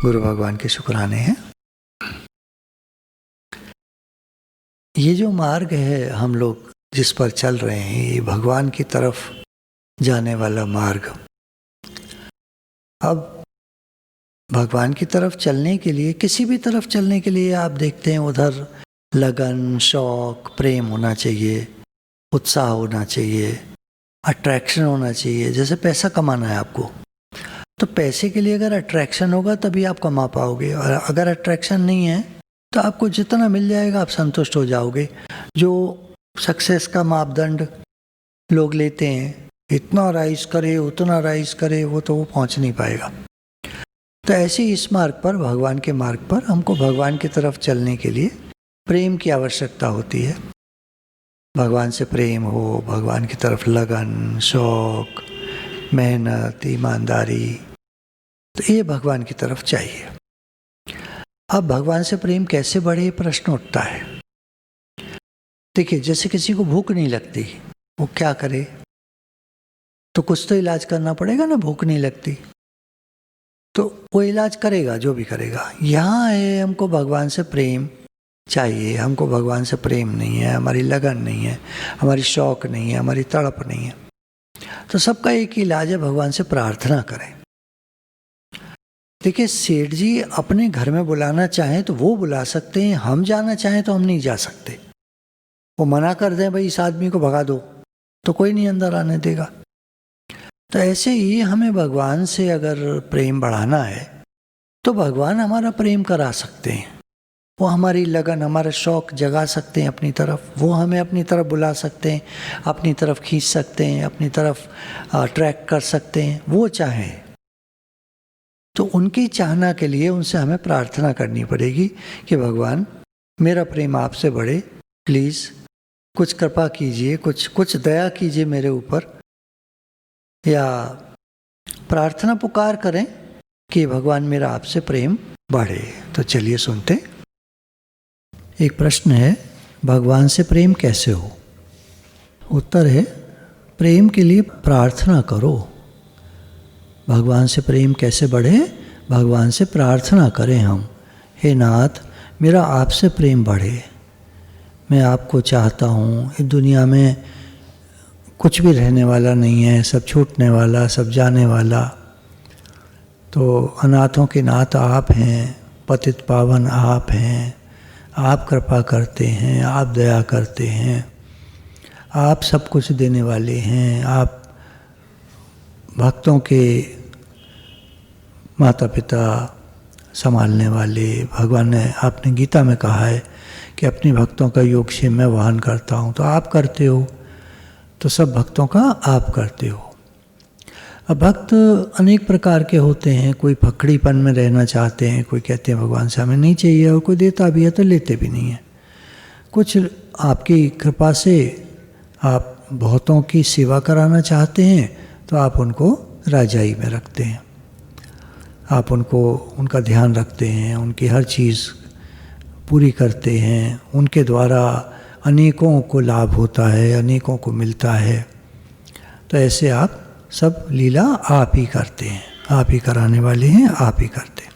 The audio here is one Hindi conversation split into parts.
गुरु भगवान के शुक्राने हैं। ये जो मार्ग है हम लोग जिस पर चल रहे हैं, ये भगवान की तरफ जाने वाला मार्ग। अब भगवान की तरफ चलने के लिए, किसी भी तरफ चलने के लिए आप देखते हैं उधर लगन, शौक, प्रेम होना चाहिए, उत्साह होना चाहिए, अट्रैक्शन होना चाहिए। जैसे पैसा कमाना है आपको, तो पैसे के लिए अगर अट्रैक्शन होगा तभी आप कमा पाओगे, और अगर अट्रैक्शन नहीं है तो आपको जितना मिल जाएगा आप संतुष्ट हो जाओगे। जो सक्सेस का मापदंड लोग लेते हैं, इतना राइज करे उतना राइज करे, वो पहुंच नहीं पाएगा। तो ऐसे इस मार्ग पर, भगवान के मार्ग पर, हमको भगवान की तरफ चलने के लिए प्रेम की आवश्यकता होती है। भगवान से प्रेम हो, भगवान की तरफ लगन, शौक, मेहनत, ईमानदारी, तो ये भगवान की तरफ चाहिए। अब भगवान से प्रेम कैसे बढ़े, प्रश्न उठता है। देखिए, जैसे किसी को भूख नहीं लगती, वो क्या करे? तो कुछ तो इलाज करना पड़ेगा ना। भूख नहीं लगती तो वो इलाज करेगा, जो भी करेगा। यहाँ है हमको भगवान से प्रेम चाहिए, हमको भगवान से प्रेम नहीं है, हमारी लगन नहीं है, हमारी शौक नहीं है, हमारी तड़प नहीं है, तो सबका एक ही इलाज है, भगवान से प्रार्थना करें। देखिए, सेठ जी अपने घर में बुलाना चाहें तो वो बुला सकते हैं, हम जाना चाहें तो हम नहीं जा सकते। वो मना कर दें, भाई इस आदमी को भगा दो, तो कोई नहीं अंदर आने देगा। तो ऐसे ही हमें भगवान से अगर प्रेम बढ़ाना है तो भगवान हमारा प्रेम करा सकते हैं। वो हमारी लगन, हमारा शौक जगा सकते हैं अपनी तरफ, वो हमें अपनी तरफ बुला सकते हैं, अपनी तरफ खींच सकते हैं, अपनी तरफ अट्रैक्ट कर सकते हैं, वो चाहें। तो उनकी चाहना के लिए उनसे हमें प्रार्थना करनी पड़ेगी कि भगवान मेरा प्रेम आपसे बढ़े, प्लीज़ कुछ कृपा कीजिए, कुछ दया कीजिए मेरे ऊपर, या प्रार्थना पुकार करें कि भगवान मेरा आपसे प्रेम बढ़े। तो चलिए सुनते। एक प्रश्न है, भगवान से प्रेम कैसे हो? उत्तर है, प्रेम के लिए प्रार्थना करो। भगवान से प्रेम कैसे बढ़े? भगवान से प्रार्थना करें हम, हे नाथ मेरा आपसे प्रेम बढ़े, मैं आपको चाहता हूँ। इस दुनिया में कुछ भी रहने वाला नहीं है, सब छूटने वाला, सब जाने वाला। तो अनाथों के नाथ आप हैं, पतित पावन आप हैं, आप कृपा करते हैं, आप दया करते हैं, आप सब कुछ देने वाले हैं, आप भक्तों के माता पिता, संभालने वाले। भगवान ने, आपने गीता में कहा है कि अपने भक्तों का योगक्षेम मैं वहन करता हूँ, तो आप करते हो, तो सब भक्तों का आप करते हो। अब भक्त अनेक प्रकार के होते हैं, कोई फकड़ीपन में रहना चाहते हैं, कोई कहते हैं भगवान से हमें नहीं चाहिए, और कोई देता भी है तो लेते भी नहीं है। कुछ आपकी कृपा से आप बहुतों की सेवा कराना चाहते हैं, तो आप उनको राजाई में रखते हैं, आप उनका ध्यान रखते हैं, उनकी हर चीज़ पूरी करते हैं, उनके द्वारा अनेकों को लाभ होता है, अनेकों को मिलता है। तो ऐसे आप सब लीला आप ही करते हैं, आप ही कराने वाले हैं, आप ही करते हैं।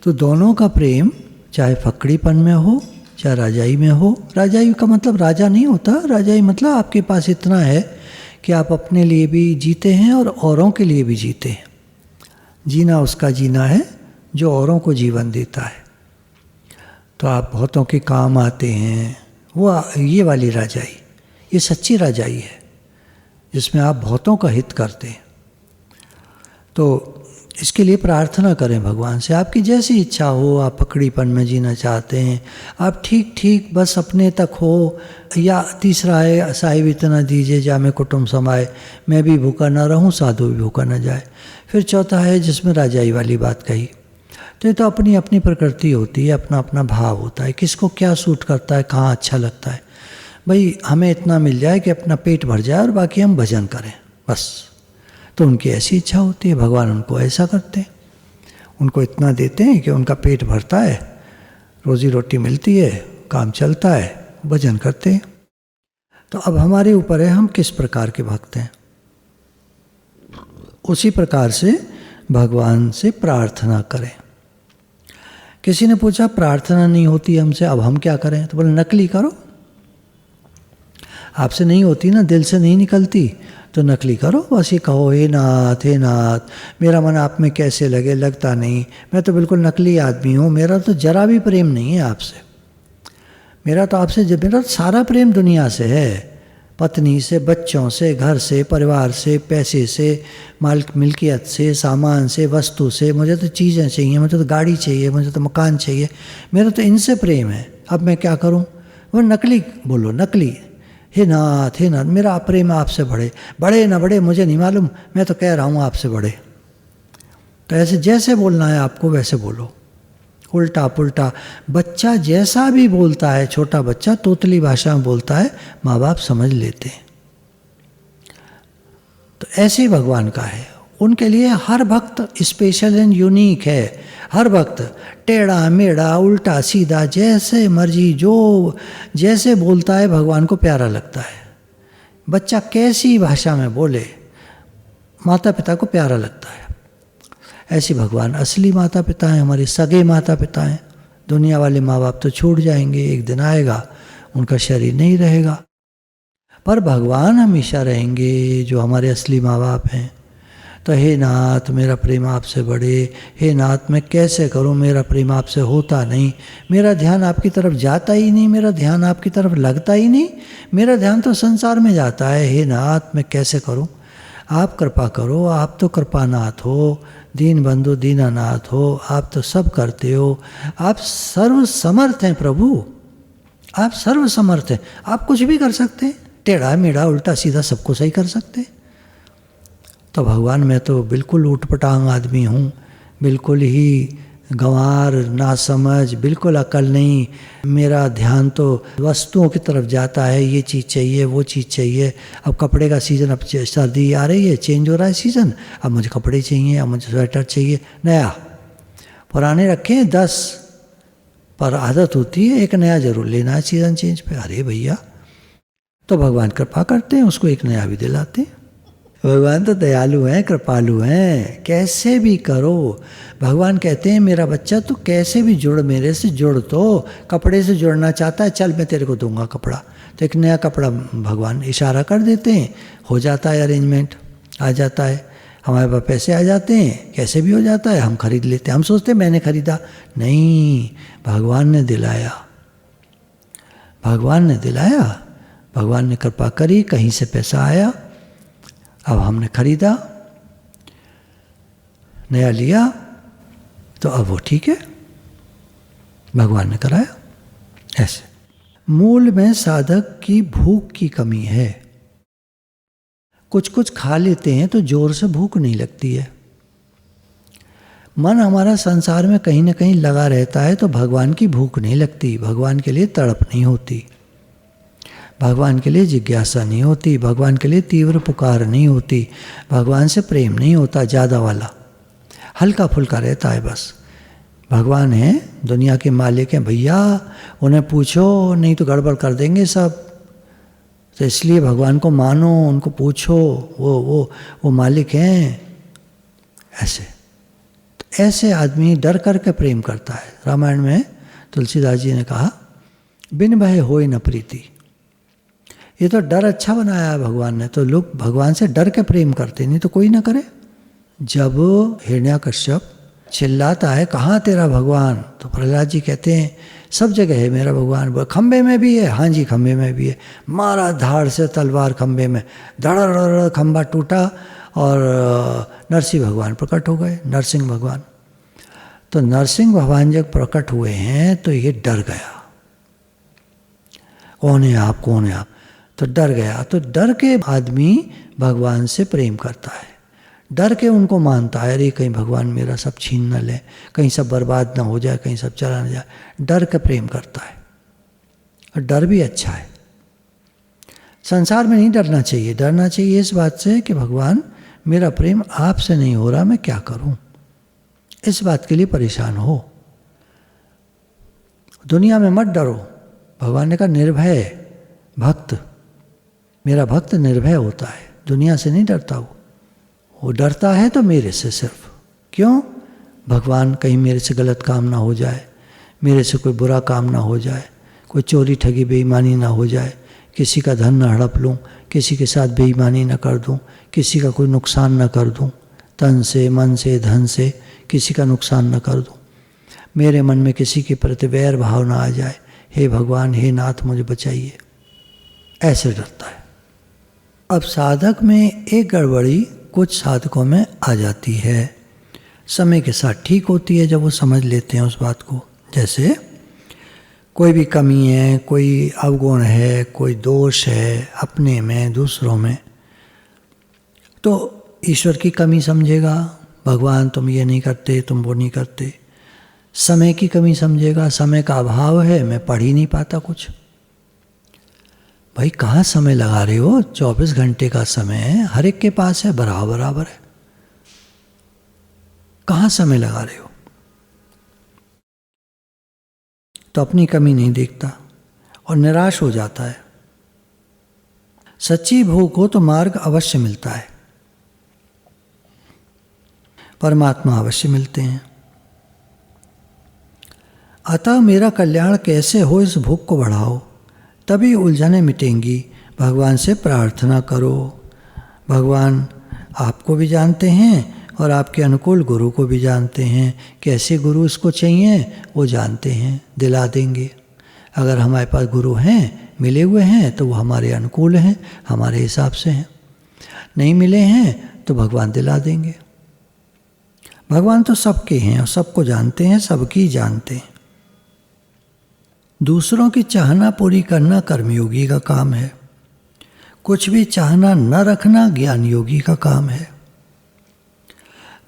तो दोनों का प्रेम चाहे फकड़ीपन में हो, चाहे राजाई में हो। राजाई का मतलब राजा नहीं होता, राजाई मतलब आपके पास इतना है कि आप अपने लिए भी जीते हैं और औरों के लिए भी जीते हैं। जीना उसका जीना है जो औरों को जीवन देता है। तो आप बहुतों के काम आते हैं, वो ये वाली राजाई, ये सच्ची राजाई है जिसमें आप बहुतों का हित करते हैं। तो इसके लिए प्रार्थना करें भगवान से, आपकी जैसी इच्छा हो। आप पकड़ीपन में जीना चाहते हैं, आप ठीक ठीक बस अपने तक हो, या तीसरा है साहिब इतना दीजिए जा मैं कुटुंब समाए, मैं भी भूखा न रहूं साधु भी भूखा न जाए। फिर चौथा है जिसमें राजाई वाली बात कही। तो ये तो अपनी अपनी प्रकृति होती है, अपना अपना भाव होता है, किसको क्या सूट करता है, कहाँ अच्छा लगता है। भाई हमें इतना मिल जाए कि अपना पेट भर जाए और बाकी हम भजन करें, बस। तो उनकी ऐसी इच्छा होती है, भगवान उनको ऐसा करते हैं, उनको इतना देते हैं कि उनका पेट भरता है, रोजी रोटी मिलती है, काम चलता है, भजन करते हैं। तो अब हमारे ऊपर है हम किस प्रकार के भक्त हैं। उसी प्रकार से भगवान से प्रार्थना करें। किसी ने पूछा प्रार्थना नहीं होती हमसे, अब हम क्या करें? तो बोले नकली करो। आपसे नहीं होती ना, दिल से नहीं निकलती, तो नकली करो। बस ये कहो, हे नाथ मेरा मन आप में कैसे लगे, लगता नहीं, मैं तो बिल्कुल नकली आदमी हूँ, मेरा तो जरा भी प्रेम नहीं है आपसे, मेरा तो सारा प्रेम दुनिया से है, पत्नी से, बच्चों से, घर से, परिवार से, पैसे से, मिल्कियत से, सामान से, वस्तु से, मुझे तो चीज़ें चाहिए, मुझे तो गाड़ी चाहिए, मुझे तो मकान चाहिए, मेरा तो इनसे प्रेम है, अब मैं क्या करूं? वो नकली बोलो, नकली। हे नाथ मेरा प्रेम आपसे बढ़े ना बढ़े मुझे नहीं मालूम, मैं तो कह रहा हूँ आपसे बढ़े। तो ऐसे जैसे बोलना है आपको वैसे बोलो, उल्टा पुल्टा। बच्चा जैसा भी बोलता है, छोटा बच्चा तोतली भाषा में बोलता है, माँ बाप समझ लेते हैं। तो ऐसे ही भगवान का है, उनके लिए हर भक्त स्पेशल एंड यूनिक है। हर भक्त टेढ़ा मेढ़ा उल्टा सीधा जैसे मर्जी जो जैसे बोलता है भगवान को प्यारा लगता है। बच्चा कैसी भाषा में बोले माता पिता को प्यारा लगता है। ऐसे भगवान असली माता पिता हैं, हमारे सगे माता पिता हैं। दुनिया वाले माँ बाप तो छूट जाएंगे, एक दिन आएगा उनका शरीर नहीं रहेगा, पर भगवान हमेशा रहेंगे जो हमारे असली माँ बाप हैं। तो हे नाथ मेरा प्रेम आपसे बढ़े, हे नाथ मैं कैसे करूं, मेरा प्रेम आपसे होता नहीं, मेरा ध्यान आपकी तरफ जाता ही नहीं, मेरा ध्यान आपकी तरफ लगता ही नहीं, मेरा ध्यान तो संसार में जाता है। हे नाथ मैं कैसे करूं, आप कृपा करो, आप तो कृपानाथ हो, दीन बंधु दीनानाथ हो, आप तो सब करते हो, आप सर्व समर्थ हैं प्रभु, आप सर्व समर्थ हैं, आप कुछ भी कर सकते हैं, टेढ़ा मेढ़ा उल्टा सीधा सबको सही कर सकते हैं। तो भगवान मैं तो बिल्कुल ऊटपटांग आदमी हूँ, बिल्कुल ही गंवार ना समझ, बिल्कुल अकल नहीं, मेरा ध्यान तो वस्तुओं की तरफ जाता है, ये चीज़ चाहिए वो चीज़ चाहिए। अब कपड़े का सीज़न, अब सर्दी आ रही है, चेंज हो रहा है सीज़न, अब मुझे कपड़े चाहिए, अब मुझे स्वेटर चाहिए नया, पुराने रखे हैं 10, पर आदत होती है एक नया जरूर लेना है सीज़न चेंज पे। अरे भैया, तो भगवान कृपा करते हैं, उसको एक नया भी दिलाते हैं। भगवान तो दयालु हैं, कृपालु हैं, कैसे भी करो। भगवान कहते हैं मेरा बच्चा तू कैसे भी जुड़, मेरे से जुड़, तो कपड़े से जुड़ना चाहता है, चल मैं तेरे को दूंगा कपड़ा, तो एक नया कपड़ा भगवान इशारा कर देते हैं, हो जाता है अरेंजमेंट, आ जाता है, हमारे पास पैसे आ जाते हैं, कैसे भी हो जाता है, हम खरीद लेते हैं। हम सोचते हैं मैंने खरीदा, नहीं, भगवान ने दिलाया, भगवान ने दिलाया, भगवान ने कृपा करी, कहीं से पैसा आया, अब हमने खरीदा, नया लिया, तो अब वो ठीक है, भगवान ने कराया। ऐसे मूल में साधक की भूख की कमी है। कुछ कुछ खा लेते हैं तो जोर से भूख नहीं लगती है। मन हमारा संसार में कहीं ना कहीं लगा रहता है, तो भगवान की भूख नहीं लगती, भगवान के लिए तड़प नहीं होती, भगवान के लिए जिज्ञासा नहीं होती, भगवान के लिए तीव्र पुकार नहीं होती, भगवान से प्रेम नहीं होता ज़्यादा वाला, हल्का फुल्का रहता है बस। भगवान है, दुनिया के मालिक हैं भैया, उन्हें पूछो नहीं तो गड़बड़ कर देंगे सब, तो इसलिए भगवान को मानो, उनको पूछो, वो मालिक हैं। ऐसे तो ऐसे आदमी डर करके प्रेम करता है। रामायण में तुलसीदास जी ने कहा बिन भय होय न प्रीति, ये तो डर अच्छा बनाया है भगवान ने, तो लोग भगवान से डर के प्रेम करते, नहीं तो कोई ना करे। जब हिरण्याकश्यप चिल्लाता है कहाँ तेरा भगवान, तो प्रहलाद जी कहते हैं सब जगह है मेरा भगवान, खंबे में भी है, हाँ जी खंबे में भी है। मारा धाड़ से तलवार खंबे में, धड़ खंबा टूटा और नरसिंह भगवान प्रकट हो गए, नरसिंह भगवान। तो नरसिंह भगवान जब प्रकट हुए हैं तो ये डर गया, कौन है आप, कौन है आप, तो डर गया। तो डर के आदमी भगवान से प्रेम करता है, डर के उनको मानता है, अरे कहीं भगवान मेरा सब छीन न ले, कहीं सब बर्बाद ना हो जाए, कहीं सब चला न जाए, डर के प्रेम करता है। और डर भी अच्छा है, संसार में नहीं डरना चाहिए, डरना चाहिए इस बात से कि भगवान मेरा प्रेम आपसे नहीं हो रहा, मैं क्या करूं, इस बात के लिए परेशान हो। दुनिया में मत डरो, भगवान ने कहा निर्भय भक्त, मेरा भक्त निर्भय होता है, दुनिया से नहीं डरता वो डरता है तो मेरे से सिर्फ, क्यों? भगवान कहीं मेरे से गलत काम ना हो जाए, मेरे से कोई बुरा काम ना हो जाए, कोई चोरी ठगी बेईमानी ना हो जाए, किसी का धन ना हड़प लूँ, किसी के साथ बेईमानी ना कर दूँ, किसी का कोई नुकसान ना कर दूँ, तन से मन से धन से किसी का नुकसान ना कर दूँ, मेरे मन में किसी के प्रति वैर भाव ना आ जाए। हे भगवान, हे नाथ, मुझे बचाइए। ऐसे डरता है। अब साधक में एक गड़बड़ी कुछ साधकों में आ जाती है, समय के साथ ठीक होती है जब वो समझ लेते हैं उस बात को। जैसे कोई भी कमी है, कोई अवगुण है, कोई दोष है अपने में, दूसरों में, तो ईश्वर की कमी समझेगा, भगवान तुम ये नहीं करते, तुम वो नहीं करते। समय की कमी समझेगा, समय का अभाव है, मैं पढ़ ही नहीं पाता कुछ। भाई कहाँ समय लगा रहे हो? 24 घंटे का समय है, हर एक के पास है, बराबर है। कहाँ समय लगा रहे हो? तो अपनी कमी नहीं देखता और निराश हो जाता है। सच्ची भूख हो तो मार्ग अवश्य मिलता है, परमात्मा अवश्य मिलते हैं। अतः मेरा कल्याण कैसे हो, इस भूख को बढ़ाओ, तभी उलझनें मिटेंगी। भगवान से प्रार्थना करो। भगवान आपको भी जानते हैं और आपके अनुकूल गुरु को भी जानते हैं। कैसे गुरु इसको चाहिए वो जानते हैं, दिला देंगे। अगर हमारे पास गुरु हैं, मिले हुए हैं, तो वो हमारे अनुकूल हैं, हमारे हिसाब से हैं। नहीं मिले हैं तो भगवान दिला देंगे। भगवान तो सबके हैं और सबको जानते हैं, सबकी जानते हैं। दूसरों की चाहना पूरी करना कर्मयोगी का काम है। कुछ भी चाहना न रखना ज्ञान योगी का काम है।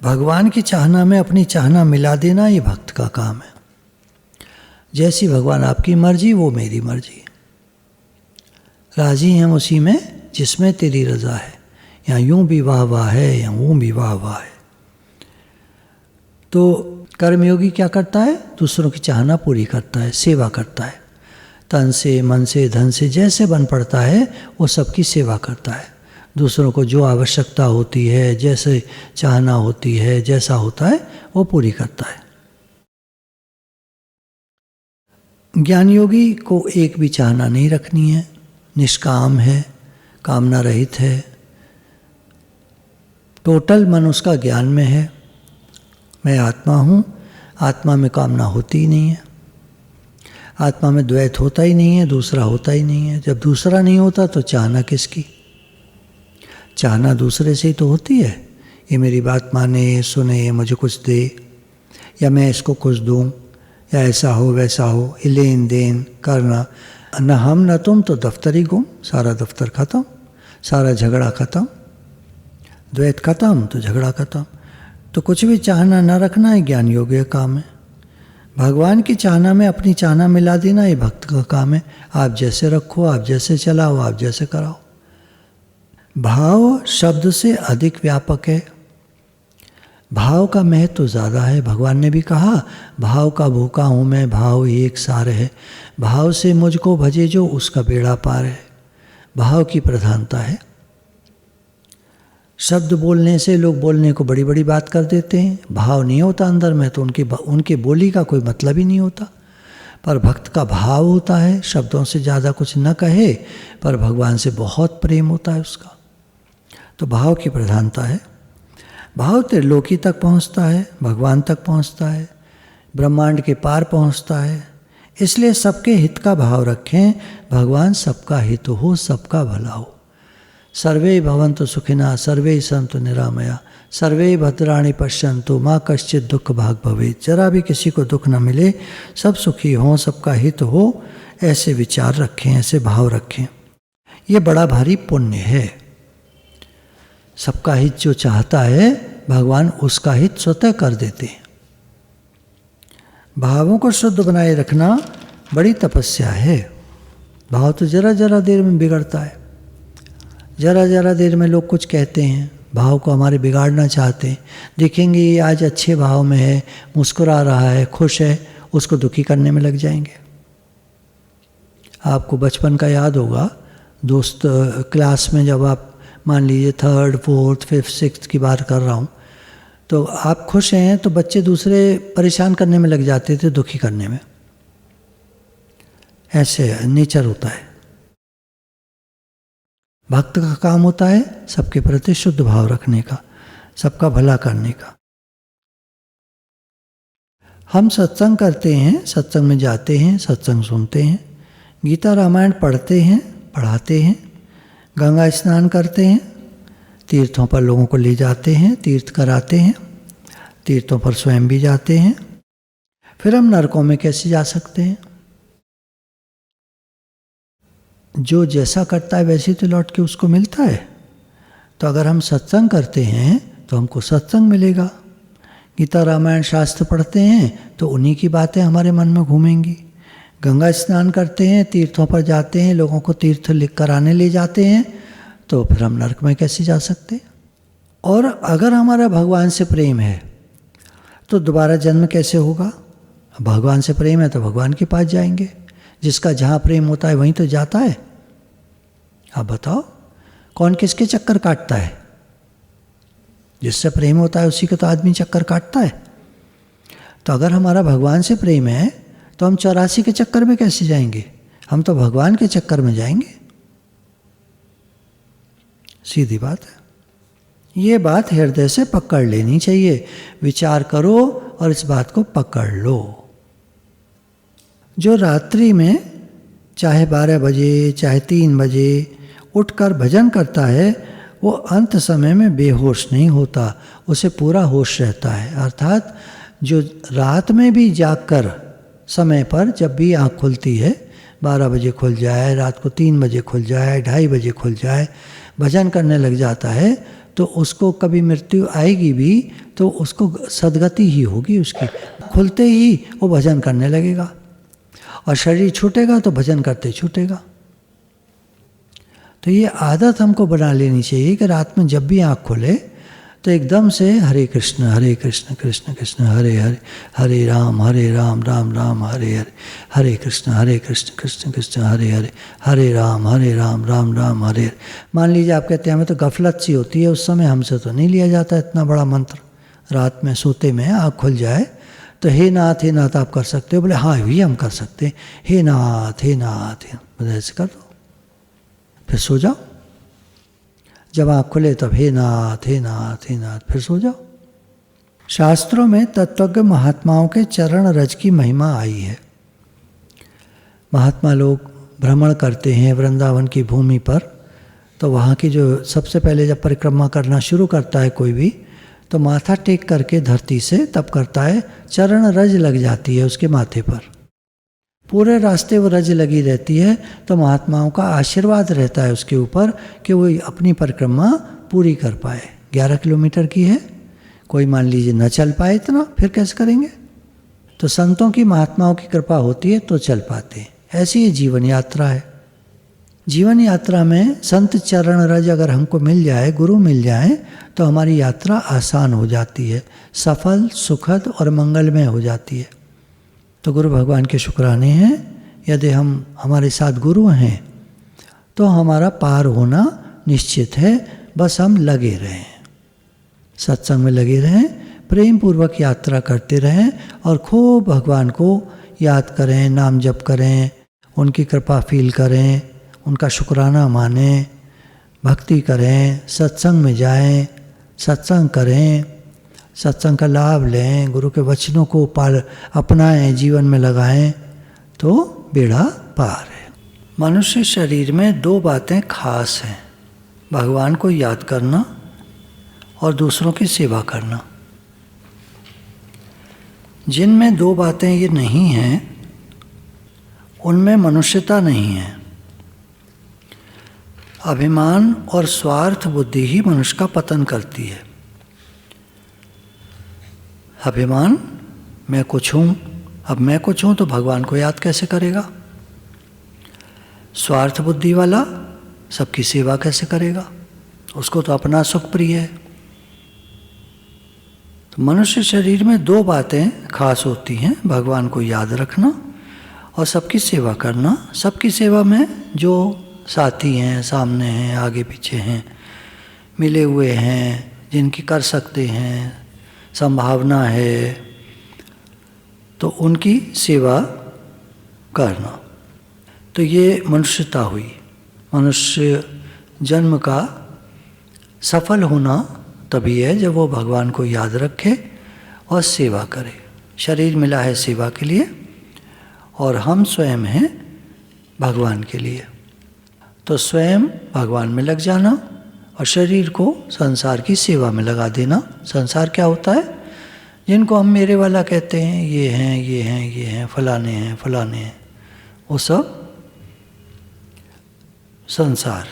भगवान की चाहना में अपनी चाहना मिला देना ये भक्त का काम है। जैसी भगवान आपकी मर्जी वो मेरी मर्जी। राजी हैं उसी में जिसमें तेरी रजा है। यहाँ यूं भी वाह वाह है, या यूं भी वाह वाह है। तो कर्मयोगी क्या करता है? दूसरों की चाहना पूरी करता है, सेवा करता है। तन से, मन से, धन से जैसे बन पड़ता है वो सबकी सेवा करता है। दूसरों को जो आवश्यकता होती है, जैसे चाहना होती है, जैसा होता है वो पूरी करता है। ज्ञान योगी को एक भी चाहना नहीं रखनी है, निष्काम है, कामना रहित है। टोटल मन उसका ज्ञान में है। मैं आत्मा हूँ, आत्मा में कामना होती ही नहीं है, आत्मा में द्वैत होता ही नहीं है, दूसरा होता ही नहीं है। जब दूसरा नहीं होता तो चाहना किसकी? चाहना दूसरे से ही तो होती है। ये मेरी बात माने, सुने, मुझे कुछ दे, या मैं इसको कुछ दूँ, या ऐसा हो वैसा हो, लेन देन करना। न हम न तुम तो दफ्तर ही गुम, सारा दफ्तर खत्म, सारा झगड़ा खत्म, द्वैत खत्म तो झगड़ा खत्म। तो कुछ भी चाहना न रखना है ज्ञान योग्य काम है। भगवान की चाहना में अपनी चाहना मिला देना ये भक्त का काम है। आप जैसे रखो, आप जैसे चलाओ, आप जैसे कराओ। भाव शब्द से अधिक व्यापक है। भाव का महत्व तो ज़्यादा है। भगवान ने भी कहा, भाव का भूखा हूँ मैं, भाव एक सार है। भाव से मुझको भजे जो, उसका बेड़ा पार है। भाव की प्रधानता है। शब्द बोलने से लोग बोलने को बड़ी बड़ी बात कर देते हैं, भाव नहीं होता अंदर में, तो उनके बोली का कोई मतलब ही नहीं होता। पर भक्त का भाव होता है, शब्दों से ज़्यादा कुछ न कहे पर भगवान से बहुत प्रेम होता है उसका। तो भाव की प्रधानता है। भाव त्रिलोकी तक पहुंचता है, भगवान तक पहुंचता है, ब्रह्मांड के पार पहुंचता है। इसलिए सबके हित का भाव रखें। भगवान सबका हित हो, सबका भला हो। सर्वे भवन्तु सुखिनः, सर्वे सन्तु निरामया, सर्वे भद्राणि पश्यन्तु माँ कश्चित् दुख भाग भवेत्। जरा भी किसी को दुख न मिले, सब सुखी हों, सबका हित हो, ऐसे विचार रखें, ऐसे भाव रखें। ये बड़ा भारी पुण्य है। सबका हित जो चाहता है भगवान उसका हित स्वतः कर देते हैं। भावों को शुद्ध बनाए रखना बड़ी तपस्या है। भाव तो जरा जरा देर में बिगड़ता है। जरा जरा देर में लोग कुछ कहते हैं, भाव को हमारे बिगाड़ना चाहते हैं। देखेंगे ये आज अच्छे भाव में है, मुस्कुरा रहा है, खुश है, उसको दुखी करने में लग जाएंगे। आपको बचपन का याद होगा, दोस्त क्लास में जब आप मान लीजिए 3rd 4th 5th 6th की बात कर रहा हूँ, तो आप खुश हैं तो बच्चे दूसरे परेशान करने में लग जाते थे, दुखी करने में। ऐसे नेचर होता है। भक्त का काम होता है सबके प्रति शुद्ध भाव रखने का, सबका भला करने का। हम सत्संग करते हैं, सत्संग में जाते हैं, सत्संग सुनते हैं, गीता रामायण पढ़ते हैं, पढ़ाते हैं, गंगा स्नान करते हैं, तीर्थों पर लोगों को ले जाते हैं, तीर्थ कराते हैं, तीर्थों पर स्वयं भी जाते हैं। फिर हम नरकों में कैसे जा सकते हैं? जो जैसा करता है वैसे तो लौट के उसको मिलता है। तो अगर हम सत्संग करते हैं तो हमको सत्संग मिलेगा, गीता रामायण शास्त्र पढ़ते हैं तो उन्हीं की बातें हमारे मन में घूमेंगी, गंगा स्नान करते हैं, तीर्थों पर जाते हैं, लोगों को तीर्थ कराने ले जाते हैं, तो फिर हम नरक में कैसे जा सकते हैं? और अगर हमारा भगवान से प्रेम है तो दोबारा जन्म कैसे होगा? भगवान से प्रेम है तो भगवान के पास जाएंगे। जिसका जहाँ प्रेम होता है वहीं तो जाता है। आप बताओ कौन किसके चक्कर काटता है? जिससे प्रेम होता है उसी का तो आदमी चक्कर काटता है। तो अगर हमारा भगवान से प्रेम है तो हम 84 के चक्कर में कैसे जाएंगे? हम तो भगवान के चक्कर में जाएंगे। सीधी बात है। ये बात हृदय से पकड़ लेनी चाहिए। विचार करो और इस बात को पकड़ लो। जो रात्रि में चाहे 12 बजे चाहे 3 बजे उठकर भजन करता है वो अंत समय में बेहोश नहीं होता, उसे पूरा होश रहता है। अर्थात जो रात में भी जागकर समय पर जब भी आँख खुलती है, 12 बजे खुल जाए, रात को 3 बजे खुल जाए, 2:30 बजे खुल जाए, भजन करने लग जाता है तो उसको कभी मृत्यु आएगी भी तो उसको सदगति ही होगी। उसकी खुलते ही वो भजन करने लगेगा और शरीर छूटेगा तो भजन करते छूटेगा। तो ये आदत हमको बना लेनी चाहिए कि रात में जब भी आँख खुले तो एकदम से हरे कृष्ण कृष्ण कृष्ण हरे हरे, हरे राम राम राम हरे हरे, हरे कृष्ण कृष्ण कृष्ण हरे हरे, हरे राम राम राम हरे हरे। मान लीजिए आप कहते हैं हमें तो गफलत सी होती है, उस समय हमसे तो नहीं लिया जाता इतना बड़ा मंत्र। रात में सोते में आँख खुल जाए तो हे नाथ आप कर सकते हो? बोले हाँ भी हम कर सकते हैं। हे नाथ ऐसे कर दो, फिर सो जाओ। जब आँख खुले तब हे नाथ फिर सो जाओ। शास्त्रों में तत्वज्ञ महात्माओं के चरण रज की महिमा आई है। महात्मा लोग भ्रमण करते हैं वृंदावन की भूमि पर, तो वहाँ की जो सबसे पहले जब परिक्रमा करना शुरू करता है कोई भी, तो माथा टेक करके धरती से तब करता है, चरण रज लग जाती है उसके माथे पर। पूरे रास्ते वो रज लगी रहती है, तो महात्माओं का आशीर्वाद रहता है उसके ऊपर कि वो अपनी परिक्रमा पूरी कर पाए। 11 किलोमीटर की है, कोई मान लीजिए न चल पाए इतना, फिर कैसे करेंगे? तो संतों की महात्माओं की कृपा होती है तो चल पाते हैं। ऐसी ये जीवन यात्रा है। जीवन यात्रा में संत चरण रज अगर हमको मिल जाए, गुरु मिल जाए, तो हमारी यात्रा आसान हो जाती है, सफल, सुखद और मंगलमय हो जाती है। तो गुरु भगवान के शुक्राने हैं। यदि हम हमारे साथ गुरु हैं तो हमारा पार होना निश्चित है। बस हम लगे रहें, सत्संग में लगे रहें, प्रेम पूर्वक यात्रा करते रहें और खूब भगवान को याद करें, नाम जप करें, उनकी कृपा फील करें, उनका शुक्राना मानें, भक्ति करें, सत्संग में जाएं, सत्संग करें, सत्संग का लाभ लें, गुरु के वचनों को अपनाएं, जीवन में लगाएं, तो बेड़ा पार है। मनुष्य शरीर में 2 बातें खास हैं, भगवान को याद करना और दूसरों की सेवा करना। जिनमें 2 बातें ये नहीं हैं उनमें मनुष्यता नहीं है। अभिमान और स्वार्थ बुद्धि ही मनुष्य का पतन करती है। अभिमान, मैं कुछ हूँ, अब मैं कुछ हूँ तो भगवान को याद कैसे करेगा? स्वार्थ बुद्धि वाला सबकी सेवा कैसे करेगा? उसको तो अपना सुख प्रिय है। तो मनुष्य शरीर में 2 बातें खास होती हैं, भगवान को याद रखना और सबकी सेवा करना। सबकी सेवा में जो साथी हैं, सामने हैं, आगे पीछे हैं, मिले हुए हैं, जिनकी कर सकते हैं, संभावना है, तो उनकी सेवा करना। तो ये मनुष्यता हुई। मनुष्य जन्म का सफल होना तभी है जब वो भगवान को याद रखे और सेवा करे। शरीर मिला है सेवा के लिए और हम स्वयं हैं भगवान के लिए। तो स्वयं भगवान में लग जाना और शरीर को संसार की सेवा में लगा देना। संसार क्या होता है? जिनको हम मेरे वाला कहते हैं, ये हैं, ये हैं, ये हैं, फलाने हैं, फलाने हैं, वो सब संसार।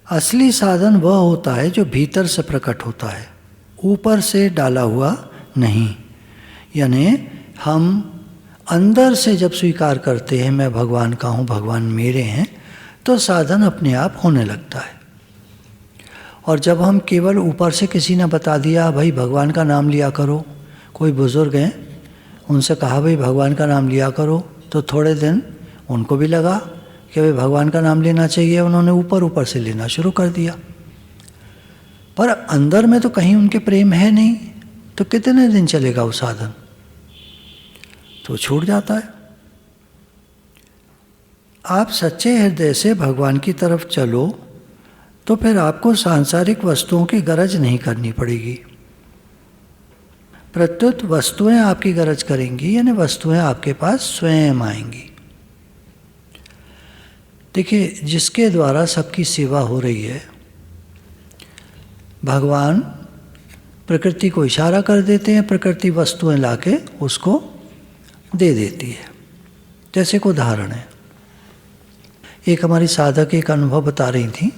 असली साधन वह होता है जो भीतर से प्रकट होता है, ऊपर से डाला हुआ नहीं। यानी हम अंदर से जब स्वीकार करते हैं मैं भगवान का हूँ, भगवान मेरे हैं, तो साधन अपने आप होने लगता है। और जब हम केवल ऊपर से किसी ने बता दिया भाई भगवान का नाम लिया करो, कोई बुजुर्ग हैं उनसे कहा भाई भगवान का नाम लिया करो, तो थोड़े दिन उनको भी लगा कि भाई भगवान का नाम लेना चाहिए, उन्होंने ऊपर ऊपर से लेना शुरू कर दिया। पर अंदर में तो कहीं उनके प्रेम है नहीं, तो कितने दिन चलेगा वो साधन? तो छूट जाता है। आप सच्चे हृदय से भगवान की तरफ चलो तो फिर आपको सांसारिक वस्तुओं की गरज नहीं करनी पड़ेगी। प्रत्युत वस्तुएं आपकी गरज करेंगी, यानी वस्तुएं आपके पास स्वयं आएंगी। देखिए, जिसके द्वारा सबकी सेवा हो रही है, भगवान प्रकृति को इशारा कर देते हैं, प्रकृति वस्तुएं लाके उसको दे देती है। जैसे एक उदाहरण है, एक हमारी साधक एक अनुभव बता रही थी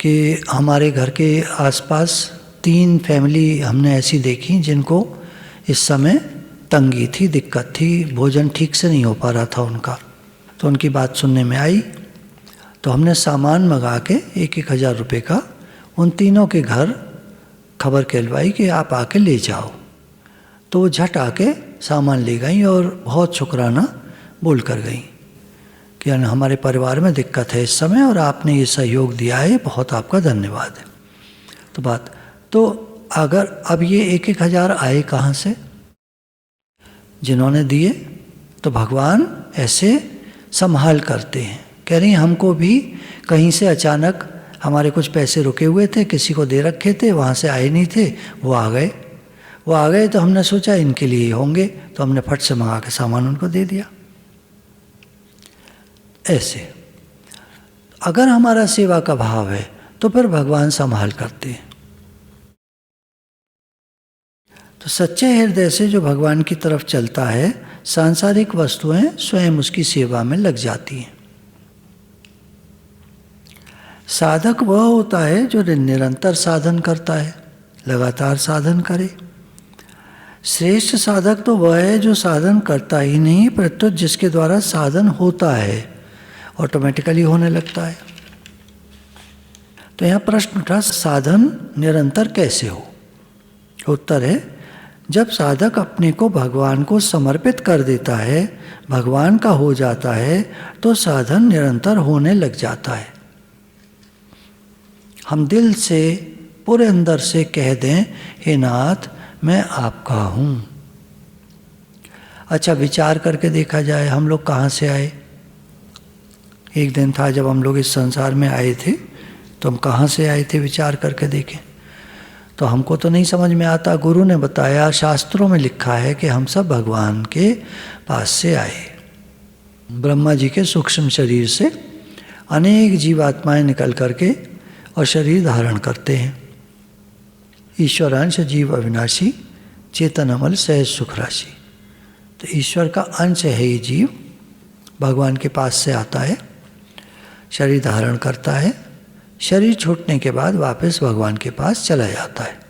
कि हमारे घर के आसपास 3 फैमिली हमने ऐसी देखी जिनको इस समय तंगी थी, दिक्कत थी, भोजन ठीक से नहीं हो पा रहा था उनका। तो उनकी बात सुनने में आई, तो हमने सामान मंगा के 1,000 रुपये का उन तीनों के घर खबर कहलवाई कि आप आके ले जाओ। तो वो झट आके सामान ले गई और बहुत शुक्राना बोल कर गई कि हमारे परिवार में दिक्कत है इस समय और आपने ये सहयोग दिया है, बहुत आपका धन्यवाद है। तो अगर अब ये 1,000 आए कहाँ से? जिन्होंने दिए, तो भगवान ऐसे संभाल करते हैं। कह रही हमको भी कहीं से अचानक हमारे कुछ पैसे रुके हुए थे, किसी को दे रखे थे, वहाँ से आए नहीं थे, वो आ गए तो हमने सोचा इनके लिए ही होंगे, तो हमने फट से मंगा के सामान उनको दे दिया। ऐसे अगर हमारा सेवा का भाव है तो फिर भगवान संभाल करते हैं। तो सच्चे हृदय से जो भगवान की तरफ चलता है, सांसारिक वस्तुएं स्वयं उसकी सेवा में लग जाती हैं। साधक वह होता है जो निरंतर साधन करता है, लगातार साधन करे। श्रेष्ठ साधक तो वह है जो साधन करता ही नहीं, प्रत्युत जिसके द्वारा साधन होता है, ऑटोमेटिकली होने लगता है। तो यहाँ प्रश्न उठा, साधन निरंतर कैसे हो? उत्तर है, जब साधक अपने को भगवान को समर्पित कर देता है, भगवान का हो जाता है, तो साधन निरंतर होने लग जाता है। हम दिल से पूरे अंदर से कह दें, हे नाथ मैं आपका हूँ। अच्छा, विचार करके देखा जाए हम लोग कहाँ से आए। एक दिन था जब हम लोग इस संसार में आए थे, तो हम कहाँ से आए थे विचार करके देखें तो हमको तो नहीं समझ में आता। गुरु ने बताया, शास्त्रों में लिखा है कि हम सब भगवान के पास से आए। ब्रह्मा जी के सूक्ष्म शरीर से अनेक जीवात्माएं निकल करके और शरीर धारण करते हैं। ईश्वरांश जीव अविनाशी, चेतन अमल सहज सुख राशि। तो ईश्वर का अंश है ये जीव, भगवान के पास से आता है, शरीर धारण करता है, शरीर छूटने के बाद वापस भगवान के पास चला जाता है।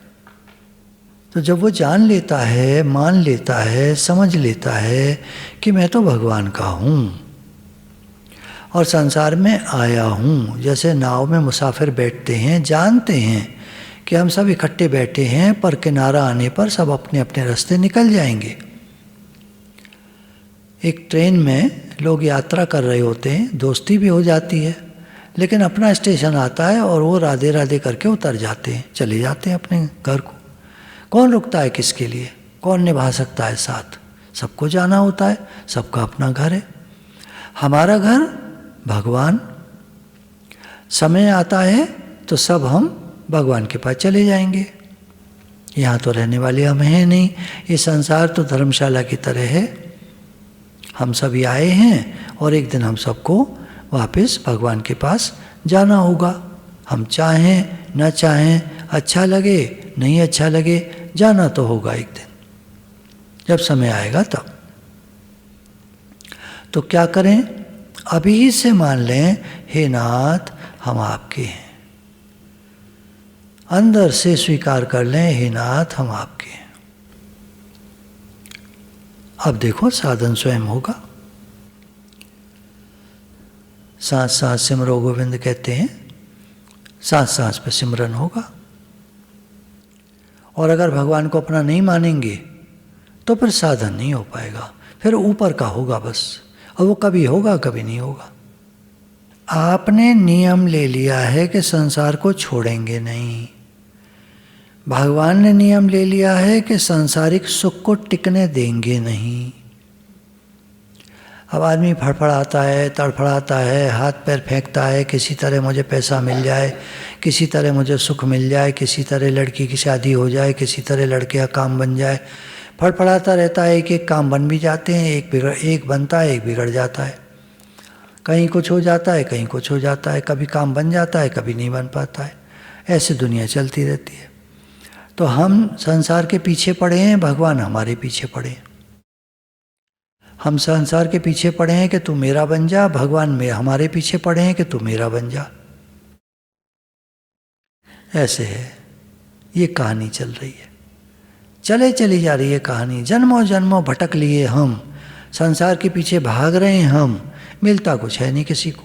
तो जब वो जान लेता है, मान लेता है, समझ लेता है कि मैं तो भगवान का हूँ और संसार में आया हूँ, जैसे नाव में मुसाफिर बैठते हैं, जानते हैं कि हम सब इकट्ठे बैठे हैं, पर किनारा आने पर सब अपने अपने रास्ते निकल जाएंगे। एक ट्रेन में लोग यात्रा कर रहे होते हैं, दोस्ती भी हो जाती है, लेकिन अपना स्टेशन आता है और वो राधे राधे करके उतर जाते हैं, चले जाते हैं अपने घर को। कौन रुकता है किसके लिए? कौन निभा सकता है साथ? सबको जाना होता है, सबका अपना घर है। हमारा घर भगवान। समय आता है तो सब हम भगवान के पास चले जाएंगे। यहाँ तो रहने वाले हम हैं नहीं। ये संसार तो धर्मशाला की तरह है। हम सभी आए हैं और एक दिन हम सबको वापस भगवान के पास जाना होगा। हम चाहें न चाहें, अच्छा लगे नहीं अच्छा लगे, जाना तो होगा एक दिन, जब समय आएगा तब। तो क्या करें? अभी से मान लें, हे नाथ हम आपके हैं। अंदर से स्वीकार कर लें, हे नाथ हम आपके हैं। अब देखो साधन स्वयं होगा। सांस सांस सिमरो गोविंद कहते हैं, सांस सांस पे सिमरन होगा। और अगर भगवान को अपना नहीं मानेंगे तो फिर साधन नहीं हो पाएगा, फिर ऊपर का होगा बस। और वो कभी होगा कभी नहीं होगा। आपने नियम ले लिया है कि संसार को छोड़ेंगे नहीं। भगवान ने नियम ले लिया है कि सांसारिक सुख को टिकने देंगे नहीं। अब आदमी फड़फड़ाता है, तड़फड़ाता है, हाथ पैर फेंकता है, किसी तरह मुझे पैसा मिल जाए, किसी तरह मुझे सुख मिल जाए, किसी तरह लड़की की शादी हो जाए, किसी तरह लड़के का काम बन जाए। फड़फड़ाता रहता है। एक काम बन भी जाते हैं, एक बनता है, एक बिगड़ जाता है। कहीं कुछ हो जाता है, कहीं कुछ हो जाता है। कभी काम बन जाता है, कभी नहीं बन पाता है। ऐसे दुनिया चलती रहती है। तो हम संसार के पीछे पड़े हैं, भगवान हमारे पीछे पड़े हैं। हम संसार के पीछे पड़े हैं कि तू मेरा बन जा, भगवान में हमारे पीछे पड़े हैं कि तू मेरा बन जा। ऐसे है, ये कहानी चल रही है, चली जा रही है कहानी। जन्मों जन्मों भटक लिए हम, संसार के पीछे भाग रहे हैं हम। मिलता कुछ है नहीं किसी को,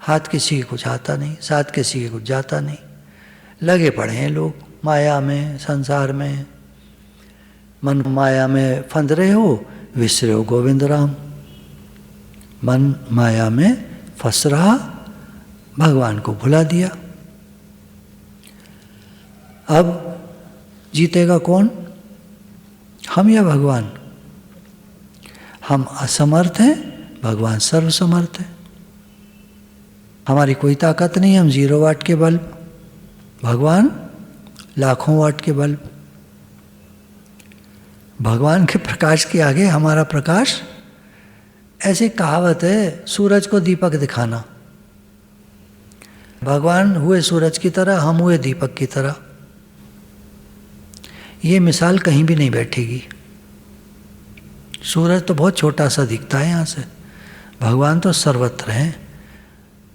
हाथ किसी के कुछ आता नहीं, साथ किसी के कुछ जाता नहीं। लगे पड़े हैं लोग माया में, संसार में। मन माया में फंद रहे हो, विसरे हो गोविंद राम। मन माया में फंस रहा, भगवान को भुला दिया। अब जीतेगा कौन? हम या भगवान? हम असमर्थ हैं, भगवान सर्वसमर्थ है। हमारी कोई ताकत नहीं, हम 0 वाट के बल्ब, भगवान लाखों वाट के बल्ब। भगवान के प्रकाश के आगे हमारा प्रकाश, ऐसी कहावत है, सूरज को दीपक दिखाना। भगवान हुए सूरज की तरह, हम हुए दीपक की तरह। ये मिसाल कहीं भी नहीं बैठेगी। सूरज तो बहुत छोटा सा दिखता है यहाँ से, भगवान तो सर्वत्र हैं,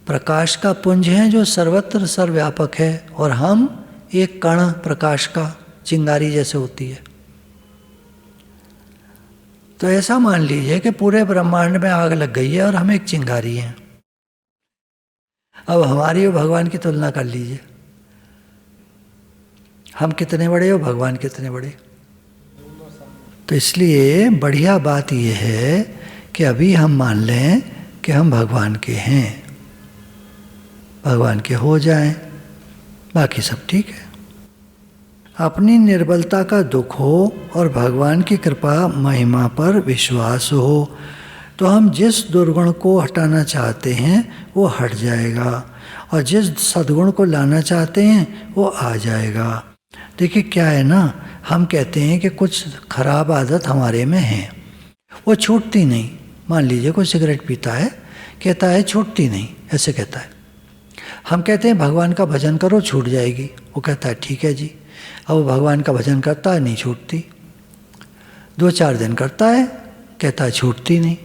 प्रकाश का पुंज है जो सर्वत्र सर्वव्यापक है। और हम एक कण प्रकाश का, चिंगारी जैसे होती है। तो ऐसा मान लीजिए कि पूरे ब्रह्मांड में आग लग गई है और हम एक चिंगारी हैं। अब हमारी और भगवान की तुलना कर लीजिए, हम कितने बड़े हो, भगवान कितने बड़े। तो इसलिए बढ़िया बात यह है कि अभी हम मान लें कि हम भगवान के हैं, भगवान के हो जाएं, बाकी सब ठीक है। अपनी निर्बलता का दुख हो और भगवान की कृपा महिमा पर विश्वास हो तो हम जिस दुर्गुण को हटाना चाहते हैं वो हट जाएगा, और जिस सद्गुण को लाना चाहते हैं वो आ जाएगा। देखिए क्या है ना, हम कहते हैं कि कुछ खराब आदत हमारे में है, वो छूटती नहीं। मान लीजिए कोई सिगरेट पीता है, कहता है छूटती नहीं, ऐसे कहता है। हम कहते हैं भगवान का भजन करो छूट जाएगी, वो कहता है ठीक है जी। अब वो भगवान का भजन करता है, नहीं छूटती। 2-4 दिन करता है, कहता है छूटती नहीं।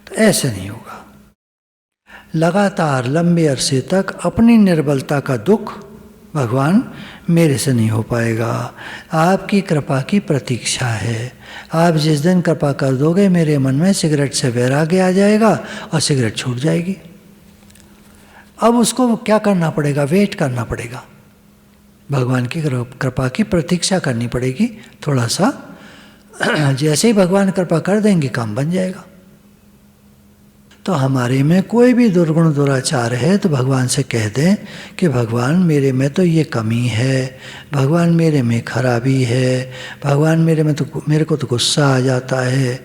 तो ऐसे नहीं होगा। लगातार लंबे अरसे तक अपनी निर्बलता का दुख, भगवान मेरे से नहीं हो पाएगा, आपकी कृपा की प्रतीक्षा है। आप जिस दिन कृपा कर दोगे मेरे मन में सिगरेट से वैराग्य आ जाएगा और सिगरेट छूट जाएगी। अब उसको क्या करना पड़ेगा? वेट करना पड़ेगा, भगवान की कृपा की प्रतीक्षा करनी पड़ेगी थोड़ा सा। जैसे ही भगवान कृपा कर देंगे काम बन जाएगा। तो हमारे में कोई भी दुर्गुण दुराचार है तो भगवान से कह दें कि भगवान मेरे में तो ये कमी है, भगवान मेरे में खराबी है, भगवान मेरे को तो गुस्सा आ जाता है,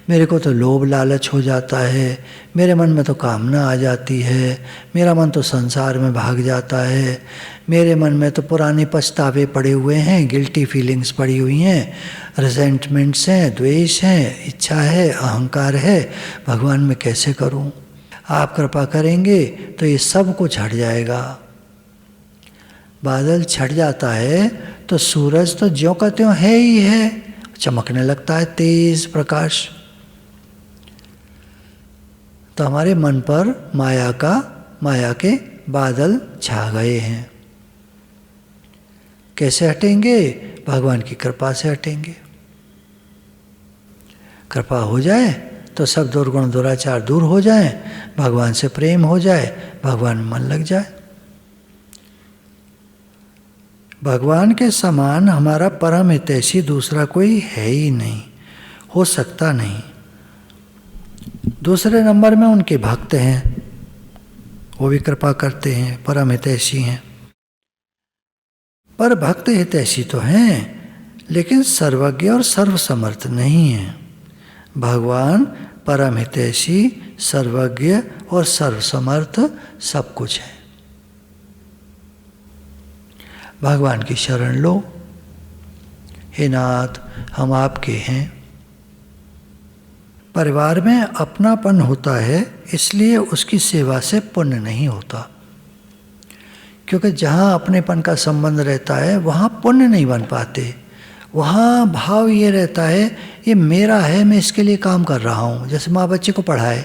मेरे को तो लोभ लालच हो जाता है, मेरे मन में तो कामना आ जाती है, मेरा मन तो संसार में भाग जाता है, मेरे मन में तो पुराने पछतावे पड़े हुए हैं, गिल्टी फीलिंग्स पड़ी हुई हैं, रिजेंटमेंट्स हैं, द्वेष हैं, इच्छा है, अहंकार है, भगवान मैं कैसे करूं? आप कृपा करेंगे तो ये सब कुछ हट जाएगा। बादल छट जाता है तो सूरज तो ज्यों का त्यों है ही है, चमकने लगता है तेज प्रकाश। तो हमारे मन पर माया के बादल छा गए हैं। कैसे हटेंगे? भगवान की कृपा से हटेंगे। कृपा हो जाए तो सब दुर्गुण दुराचार दूर हो जाए, भगवान से प्रेम हो जाए, भगवान में मन लग जाए। भगवान के समान हमारा परम हितैषी दूसरा कोई है ही नहीं, हो सकता नहीं। दूसरे नंबर में उनके भक्त हैं, वो भी कृपा करते हैं, परम हितैषी हैं। पर भक्त हितैषी तो हैं, लेकिन सर्वज्ञ और सर्वसमर्थ नहीं हैं। भगवान परम हितैषी, सर्वज्ञ और सर्वसमर्थ सब कुछ है। भगवान की शरण लो। हे नाथ, हम आपके हैं। परिवार में अपनापन होता है, इसलिए उसकी सेवा से पुण्य नहीं होता, क्योंकि जहाँ अपनेपन का संबंध रहता है वहाँ पुण्य नहीं बन पाते। वहाँ भाव ये रहता है ये मेरा है, मैं इसके लिए काम कर रहा हूँ। जैसे माँ बच्चे को पढ़ाए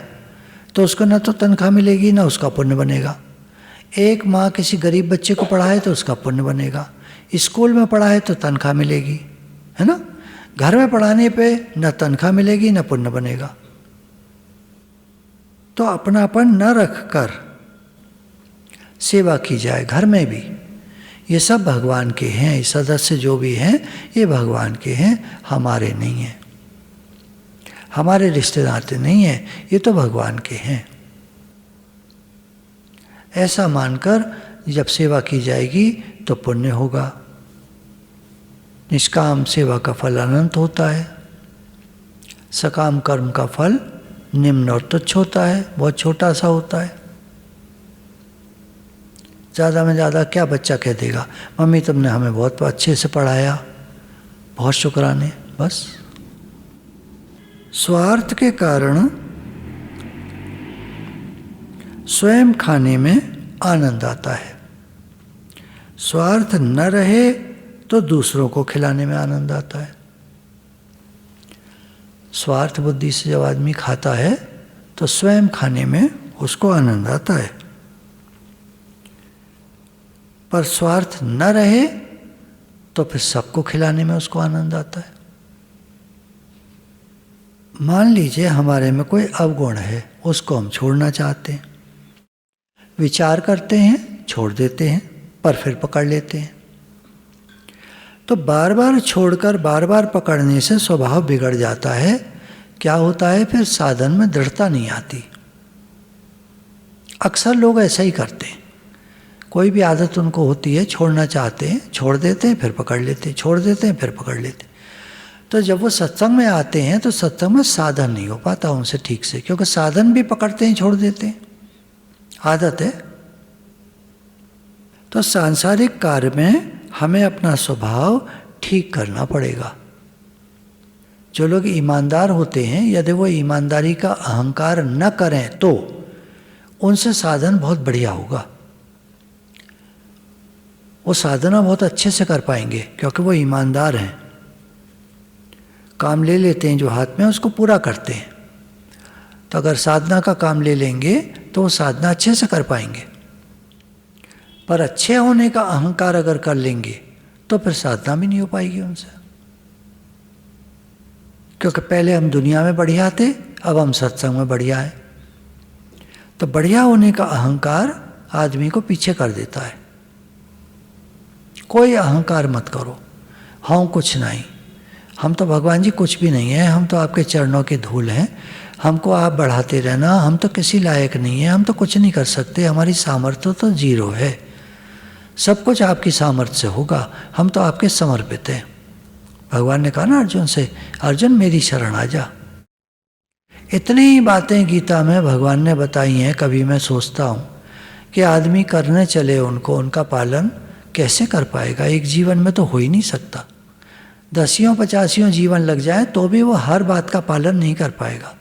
तो उसको ना तो तनख्वाह मिलेगी ना उसका पुण्य बनेगा। एक माँ किसी गरीब बच्चे को पढ़ाए तो उसका पुण्य बनेगा। स्कूल में पढ़ाए तो तनख्वाह मिलेगी, है ना। घर में पढ़ाने पे न तनख्वाह मिलेगी न पुण्य बनेगा। तो अपनापन न रख कर सेवा की जाए घर में भी। ये सब भगवान के हैं, सदस्य जो भी हैं ये भगवान के हैं, हमारे नहीं हैं, हमारे रिश्तेदार नहीं हैं, ये तो भगवान के हैं। ऐसा मानकर जब सेवा की जाएगी तो पुण्य होगा। निष्काम सेवा का फल अनंत होता है, सकाम कर्म का फल निम्न और तुच्छ होता है, बहुत छोटा सा होता है। ज़्यादा में ज़्यादा क्या बच्चा कह देगा, मम्मी तुमने हमें बहुत अच्छे से पढ़ाया, बहुत शुक्राने, बस। स्वार्थ के कारण स्वयं खाने में आनंद आता है, स्वार्थ न रहे तो दूसरों को खिलाने में आनंद आता है। स्वार्थ बुद्धि से जब आदमी खाता है तो स्वयं खाने में उसको आनंद आता है, पर स्वार्थ न रहे तो फिर सबको खिलाने में उसको आनंद आता है। मान लीजिए हमारे में कोई अवगुण है, उसको हम छोड़ना चाहते हैं, विचार करते हैं, छोड़ देते हैं, पर फिर पकड़ लेते हैं। तो बार बार छोड़कर बार बार पकड़ने से स्वभाव बिगड़ जाता है। क्या होता है, फिर साधन में दृढ़ता नहीं आती। अक्सर लोग ऐसा ही करते हैं, कोई भी आदत उनको होती है, छोड़ना चाहते हैं, छोड़ देते हैं, फिर पकड़ लेते हैं, छोड़ देते हैं, फिर पकड़ लेते हैं। तो जब वो सत्संग में आते हैं तो सत्संग में साधन नहीं हो पाता उनसे ठीक से, क्योंकि साधन भी पकड़ते हैं, छोड़ देते हैं, आदत है। तो सांसारिक कार्य में हमें अपना स्वभाव ठीक करना पड़ेगा। जो लोग ईमानदार होते हैं, यदि वो ईमानदारी का अहंकार न करें तो उनसे साधन बहुत बढ़िया होगा, वो साधना बहुत अच्छे से कर पाएंगे, क्योंकि वो ईमानदार हैं। काम ले लेते हैं जो हाथ में उसको पूरा करते हैं। तो अगर साधना का काम ले लेंगे तो वो साधना अच्छे से कर पाएंगे, पर अच्छे होने का अहंकार अगर कर लेंगे तो फिर साधना भी नहीं हो पाएगी उनसे, क्योंकि पहले हम दुनिया में बढ़िया थे, अब हम सत्संग में बढ़िया हैं। तो बढ़िया होने का अहंकार आदमी को पीछे कर देता है। कोई अहंकार मत करो, हम कुछ नहीं, हम तो भगवान जी कुछ भी नहीं है, हम तो आपके चरणों के धूल हैं, हमको आप बढ़ाते रहना, हम तो किसी लायक नहीं है, हम तो कुछ नहीं कर सकते, हमारी सामर्थ्य तो जीरो है, सब कुछ आपकी सामर्थ्य से होगा, हम तो आपके समर्पित हैं। भगवान ने कहा ना अर्जुन से, अर्जुन मेरी शरण आ जा। इतनी बातें गीता में भगवान ने बताई हैं। कभी मैं सोचता हूँ कि आदमी करने चले उनको, उनका पालन कैसे कर पाएगा? एक जीवन में तो हो ही नहीं सकता। 10-50 जीवन लग जाए तो भी वो हर बात का पालन नहीं कर पाएगा।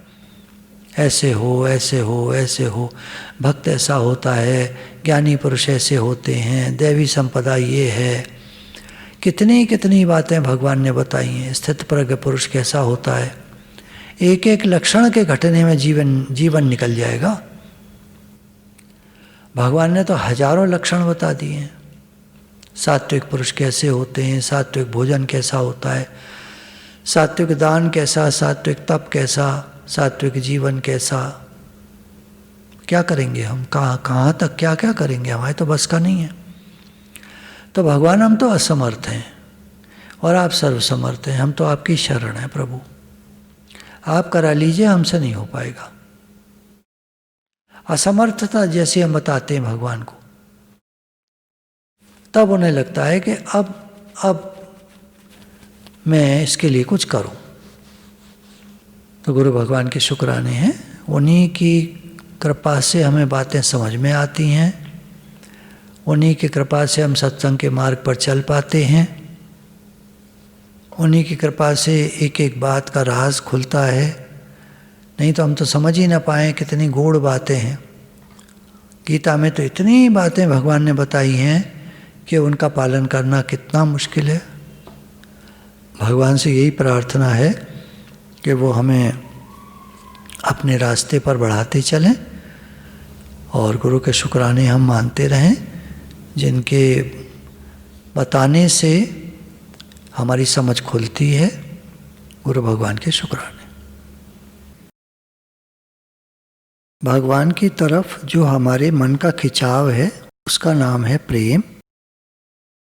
ऐसे हो, ऐसे हो, ऐसे हो, भक्त ऐसा होता है, ज्ञानी पुरुष ऐसे होते हैं, दैवी संपदा ये है, कितनी कितनी बातें भगवान ने बताई हैं। स्थित प्रज्ञ पुरुष कैसा होता है, एक एक लक्षण के घटने में जीवन निकल जाएगा। भगवान ने तो हजारों लक्षण बता दिए हैं। सात्विक पुरुष कैसे होते हैं, सात्विक भोजन कैसा होता है, सात्विक दान कैसा, सात्विक तप कैसा, सात्विक जीवन कैसा। क्या करेंगे हम, कहाँ तक क्या क्या करेंगे, हमारे तो बस का नहीं है। तो भगवान हम तो असमर्थ हैं और आप सर्वसमर्थ हैं, हम तो आपकी शरण हैं प्रभु, आप करा लीजिए, हमसे नहीं हो पाएगा। असमर्थता जैसे हम बताते हैं भगवान को, तब उन्हें लगता है कि अब मैं इसके लिए कुछ करूं। तो गुरु भगवान के शुक्राने हैं, उन्हीं की कृपा से हमें बातें समझ में आती हैं, उन्हीं की कृपा से हम सत्संग के मार्ग पर चल पाते हैं, उन्हीं की कृपा से एक एक बात का राज खुलता है। नहीं तो हम तो समझ ही ना पाए, कितनी गूढ़ बातें हैं। गीता में तो इतनी बातें भगवान ने बताई हैं कि उनका पालन करना कितना मुश्किल है। भगवान से यही प्रार्थना है कि वो हमें अपने रास्ते पर बढ़ाते चलें और गुरु के शुक्राने हम मानते रहें, जिनके बताने से हमारी समझ खुलती है। गुरु भगवान के शुक्राने। भगवान की तरफ जो हमारे मन का खिंचाव है उसका नाम है प्रेम,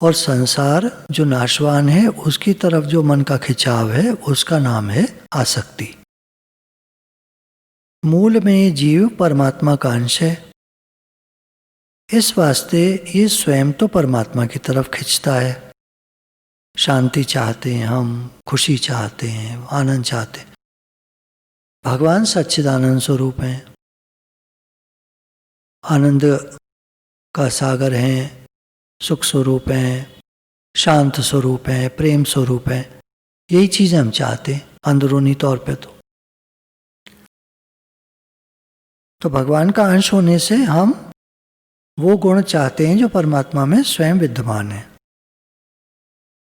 और संसार जो नाशवान है उसकी तरफ जो मन का खिंचाव है उसका नाम है आसक्ति। मूल में जीव परमात्मा का अंश है, इस वास्ते ये स्वयं तो परमात्मा की तरफ खिंचता है। शांति चाहते हैं हम, खुशी चाहते हैं, आनंद चाहते हैं। भगवान सच्चिदानंद स्वरूप हैं, आनंद का सागर हैं, सुख स्वरूप हैं, शांत स्वरूप हैं, प्रेम स्वरूप हैं। यही चीज़ें हम चाहते हैं अंदरूनी तौर पे। तो भगवान का अंश होने से हम वो गुण चाहते हैं जो परमात्मा में स्वयं विद्यमान है।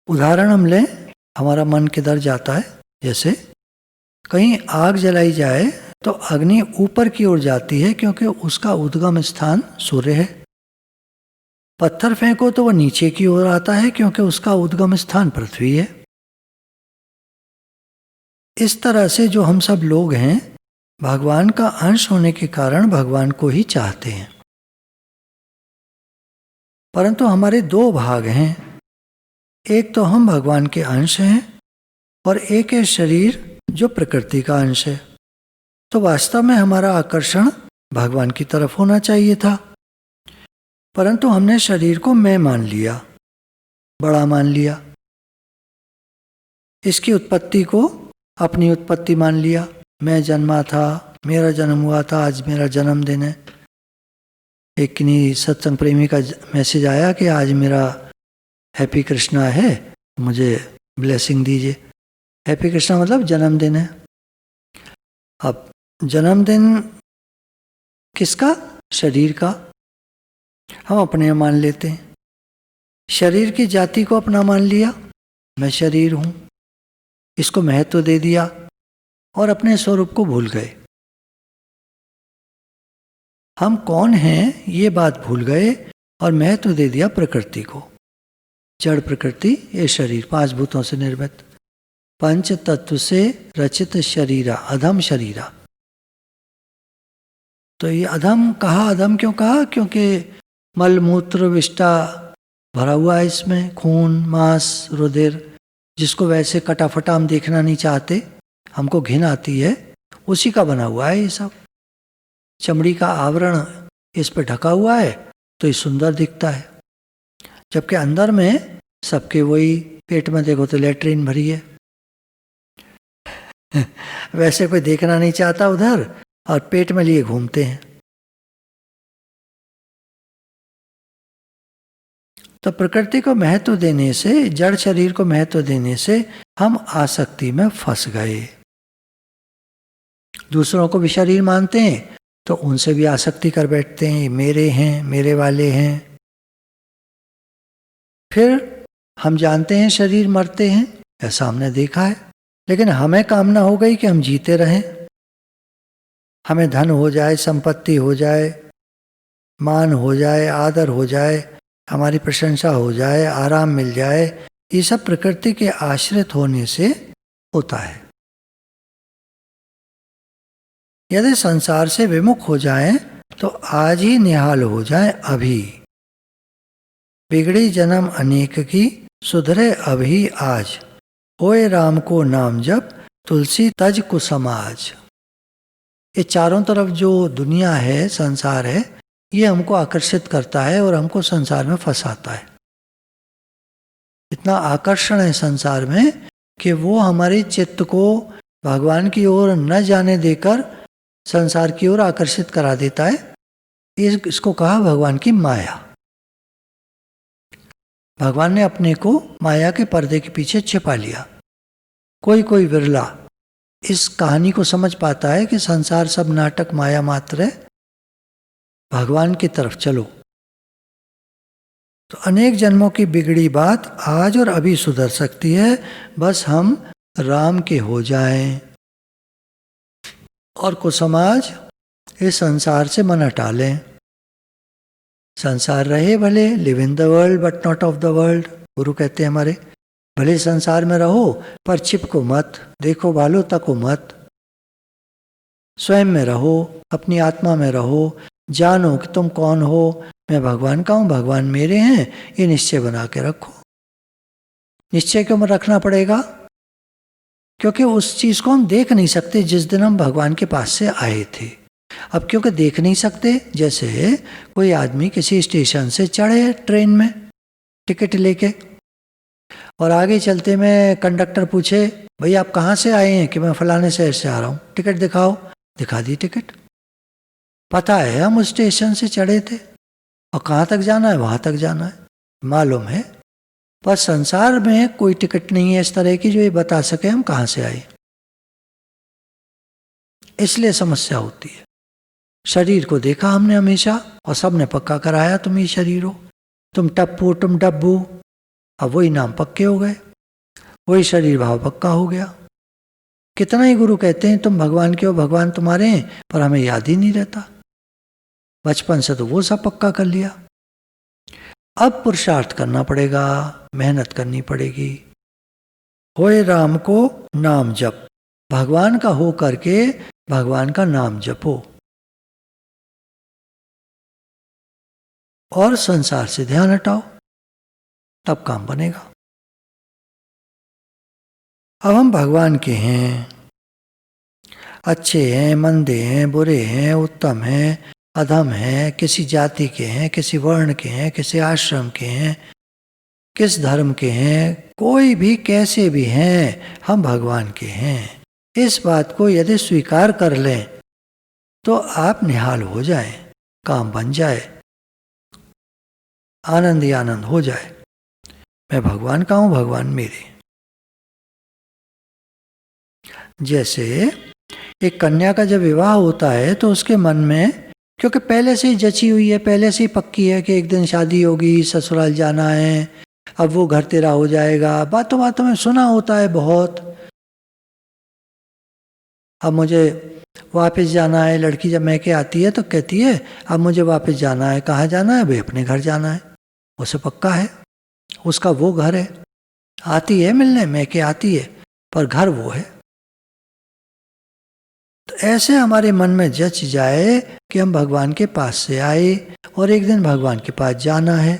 उदाहरण हम लें, हमारा मन किधर जाता है, जैसे कहीं आग जलाई जाए तो अग्नि ऊपर की ओर जाती है क्योंकि उसका उद्गम स्थान सूर्य है। पत्थर फेंको तो वह नीचे की ओर आता है क्योंकि उसका उद्गम स्थान पृथ्वी है। इस तरह से जो हम सब लोग हैं, भगवान का अंश होने के कारण भगवान को ही चाहते हैं। परंतु हमारे दो भाग हैं, एक तो हम भगवान के अंश हैं और एक है शरीर जो प्रकृति का अंश है। तो वास्तव में हमारा आकर्षण भगवान की तरफ होना चाहिए था, परंतु हमने शरीर को मैं मान लिया, बड़ा मान लिया, इसकी उत्पत्ति को अपनी उत्पत्ति मान लिया। मैं जन्मा था, मेरा जन्म हुआ था, आज मेरा जन्मदिन है। एक किन्हीं सत्संग प्रेमी का मैसेज आया कि आज मेरा हैप्पी कृष्णा है, मुझे ब्लेसिंग दीजिए। हैप्पी कृष्णा मतलब जन्मदिन है। अब जन्मदिन किसका? शरीर का। हम अपने मान लेते हैं, शरीर की जाति को अपना मान लिया, मैं शरीर हूं, इसको महत्व दे दिया और अपने स्वरूप को भूल गए। हम कौन हैं ये बात भूल गए और महत्व दे दिया प्रकृति को। जड़ प्रकृति, ये शरीर 5 भूतों से निर्मित, पंच तत्व से रचित शरीरा, अधम शरीरा। तो ये अधम कहा, अधम क्यों कहा? क्योंकि मल मूत्र विष्टा भरा हुआ है इसमें, खून मांस रुधिर, जिसको वैसे कटाफटा हम देखना नहीं चाहते, हमको घिन आती है, उसी का बना हुआ है ये सब। चमड़ी का आवरण इस पे ढका हुआ है तो ये सुंदर दिखता है, जबकि अंदर में सबके वही, पेट में देखो तो लेटरिन भरी है। वैसे कोई देखना नहीं चाहता उधर और पेट में लिए घूमते हैं। तो प्रकृति को महत्व देने से, जड़ शरीर को महत्व देने से हम आसक्ति में फंस गए। दूसरों को भी शरीर मानते हैं तो उनसे भी आसक्ति कर बैठते हैं, मेरे हैं, मेरे वाले हैं। फिर हम जानते हैं शरीर मरते हैं, ऐसा हमने देखा है, लेकिन हमें कामना हो गई कि हम जीते रहें, हमें धन हो जाए, संपत्ति हो जाए, मान हो जाए, आदर हो जाए, हमारी प्रशंसा हो जाए, आराम मिल जाए। ये सब प्रकृति के आश्रित होने से होता है। यदि संसार से विमुख हो जाएं तो आज ही निहाल हो जाएं अभी। बिगड़ी जन्म अनेक की, सुधरे अभी आज। होए राम को नाम जप, तुलसी तज कुसमाज। ये चारों तरफ जो दुनिया है, संसार है, ये हमको आकर्षित करता है और हमको संसार में फंसाता है। इतना आकर्षण है संसार में कि वो हमारे चित्त को भगवान की ओर न जाने देकर संसार की ओर आकर्षित करा देता है। इसको कहा भगवान की माया। भगवान ने अपने को माया के पर्दे के पीछे छिपा लिया। कोई कोई विरला इस कहानी को समझ पाता है कि संसार सब नाटक माया मात्र है, भगवान की तरफ चलो। तो अनेक जन्मों की बिगड़ी बात आज और अभी सुधर सकती है, बस हम राम के हो जाएं। और कुसमाज, इस संसार से मन हटा लें। संसार रहे भले, live in the world but not of the world. गुरु कहते हैं हमारे, भले संसार में रहो पर चिपको मत, देखो भालो तको मत। स्वयं में रहो, अपनी आत्मा में रहो, जानो कि तुम कौन हो, मैं भगवान का हूं, भगवान मेरे हैं, ये निश्चय बना के रखो। निश्चय क्यों रखना पड़ेगा? क्योंकि उस चीज को हम देख नहीं सकते जिस दिन हम भगवान के पास से आए थे। अब क्योंकि देख नहीं सकते, जैसे कोई आदमी किसी स्टेशन से चढ़े ट्रेन में टिकट लेके और आगे चलते में कंडक्टर पूछे, भाई आप कहाँ से आए हैं? कि मैं फलाने शहर से आ रहा हूँ, टिकट दिखाओ। दिखा दी टिकट। पता है हम उस स्टेशन से चढ़े थे और कहाँ तक जाना है, वहां तक जाना है, मालूम है। पर संसार में कोई टिकट नहीं है इस तरह की जो ये बता सके हम कहाँ से आए। इसलिए समस्या होती है। शरीर को देखा हमने हमेशा और सबने पक्का कराया तुम ही शरीर हो, तुम टप्पू, तुम डब्बू। अब वही नाम पक्के हो गए, वही शरीर भाव पक्का हो गया। कितना ही गुरु कहते हैं तुम भगवान के हो, भगवान तुम्हारे हैं, पर हमें याद ही नहीं रहता। बचपन से तो वो सब पक्का कर लिया। अब पुरुषार्थ करना पड़ेगा, मेहनत करनी पड़ेगी। होए राम को नाम जप, भगवान का हो करके भगवान का नाम जपो और संसार से ध्यान हटाओ, तब काम बनेगा। अब हम भगवान के हैं, अच्छे हैं, मंदे हैं, बुरे हैं, उत्तम हैं, अधम हैं, किसी जाति के हैं, किसी वर्ण के हैं, किसी आश्रम के हैं, किस धर्म के हैं, कोई भी कैसे भी हैं, हम भगवान के हैं। इस बात को यदि स्वीकार कर लें तो आप निहाल हो जाएं, काम बन जाए, आनंद ही आनंद हो जाए। मैं भगवान का हूं, भगवान मेरे। जैसे एक कन्या का जब विवाह होता है तो उसके मन में, क्योंकि पहले से ही जची हुई है, पहले से ही पक्की है कि एक दिन शादी होगी, ससुराल जाना है, अब वो घर तेरा हो जाएगा, बातों बातों में सुना होता है बहुत। अब मुझे वापस जाना है, लड़की जब मैके आती है तो कहती है अब मुझे वापस जाना है। कहाँ जाना है भाई? अपने घर जाना है। उसे पक्का है, उसका वो घर है। आती है मिलने, मैके आती है, पर घर वो है। तो ऐसे हमारे मन में जच जाए कि हम भगवान के पास से आए और एक दिन भगवान के पास जाना है,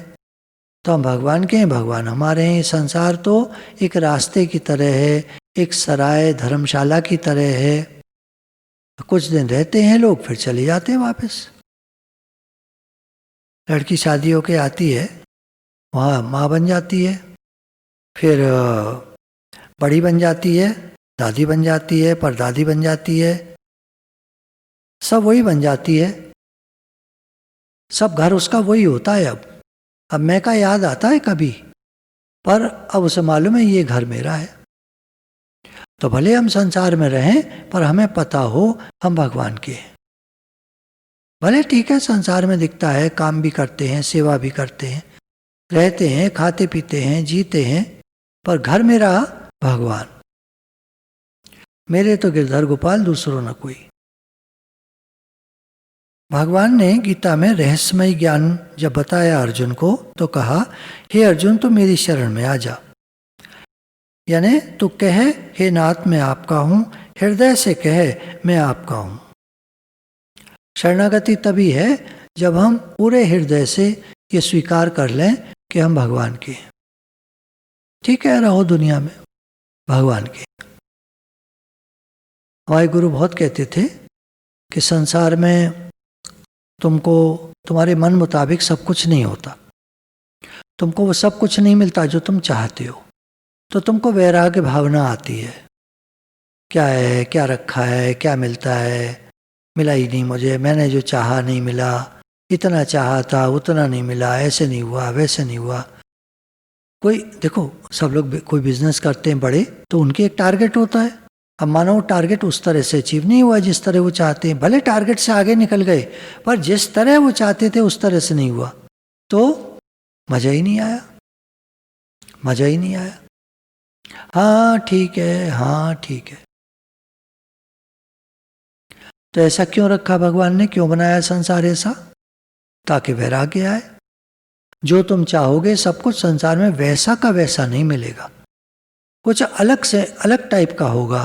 तो हम भगवान के हैं, भगवान हमारे हैं। संसार तो एक रास्ते की तरह है, एक सराय धर्मशाला की तरह है। कुछ दिन रहते हैं लोग, फिर चले जाते हैं वापस। लड़की शादी होके आती है, वहाँ माँ बन जाती है, फिर बड़ी बन जाती है, दादी बन जाती है, परदादी बन जाती है, सब वही बन जाती है। सब घर उसका वही होता है। अब मैं का याद आता है कभी, पर अब उसे मालूम है ये घर मेरा है। तो भले हम संसार में रहें, पर हमें पता हो हम भगवान के हैं। भले ठीक है, संसार में दिखता है, काम भी करते हैं, सेवा भी करते हैं, रहते हैं, खाते पीते हैं, जीते हैं, पर घर मेरा भगवान। मेरे तो गिरधर गोपाल, दूसरों न कोई। भगवान ने गीता में रहस्यमय ज्ञान जब बताया अर्जुन को, तो कहा, हे अर्जुन तू मेरी शरण में आ जा। यानी तू कहे, हे नाथ मैं आपका हूं, हृदय से कहे मैं आपका हूं। शरणागति तभी है जब हम पूरे हृदय से ये स्वीकार कर लें कि हम भगवान के हैं। ठीक है, रहो दुनिया में भगवान के। हमारे गुरु बहुत कहते थे कि संसार में तुमको तुम्हारे मन मुताबिक सब कुछ नहीं होता, तुमको वो सब कुछ नहीं मिलता जो तुम चाहते हो, तो तुमको वैराग्य भावना आती है। क्या है, क्या रखा है, क्या मिलता है, मिला ही नहीं मुझे, मैंने जो चाहा नहीं मिला, इतना चाहा था उतना नहीं मिला, ऐसे नहीं हुआ वैसे नहीं हुआ। कोई देखो, सब लोग कोई बिजनेस करते हैं बड़े, तो उनके एक टारगेट होता है। अब मानो टारगेट उस तरह से अचीव नहीं हुआ जिस तरह वो चाहते हैं, भले टारगेट से आगे निकल गए, पर जिस तरह वो चाहते थे उस तरह से नहीं हुआ, तो मजा ही नहीं आया, मजा ही नहीं आया। हाँ ठीक है, हाँ ठीक है। तो ऐसा क्यों रखा भगवान ने, क्यों बनाया संसार ऐसा? ताकि वैराग्य आए। जो तुम चाहोगे सब कुछ संसार में वैसा का वैसा नहीं मिलेगा, कुछ अलग से अलग टाइप का होगा,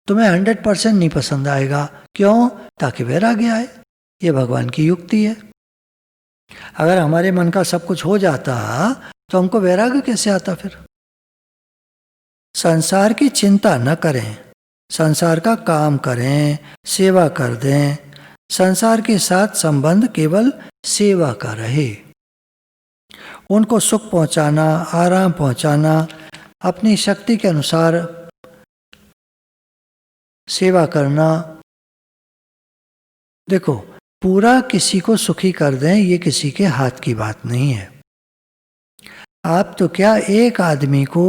तुम्हें 100% नहीं पसंद आएगा। क्यों? ताकि वैराग्य आए। ये भगवान की युक्ति है। अगर हमारे मन का सब कुछ हो जाता तो हमको वैराग्य कैसे आता? फिर संसार की चिंता न करें, संसार का काम करें, सेवा कर दें, संसार के साथ संबंध केवल सेवा का रहे। उनको सुख पहुंचाना, आराम पहुंचाना, अपनी शक्ति के अनुसार सेवा करना। देखो, पूरा किसी को सुखी कर दें ये किसी के हाथ की बात नहीं है। आप तो क्या, एक आदमी को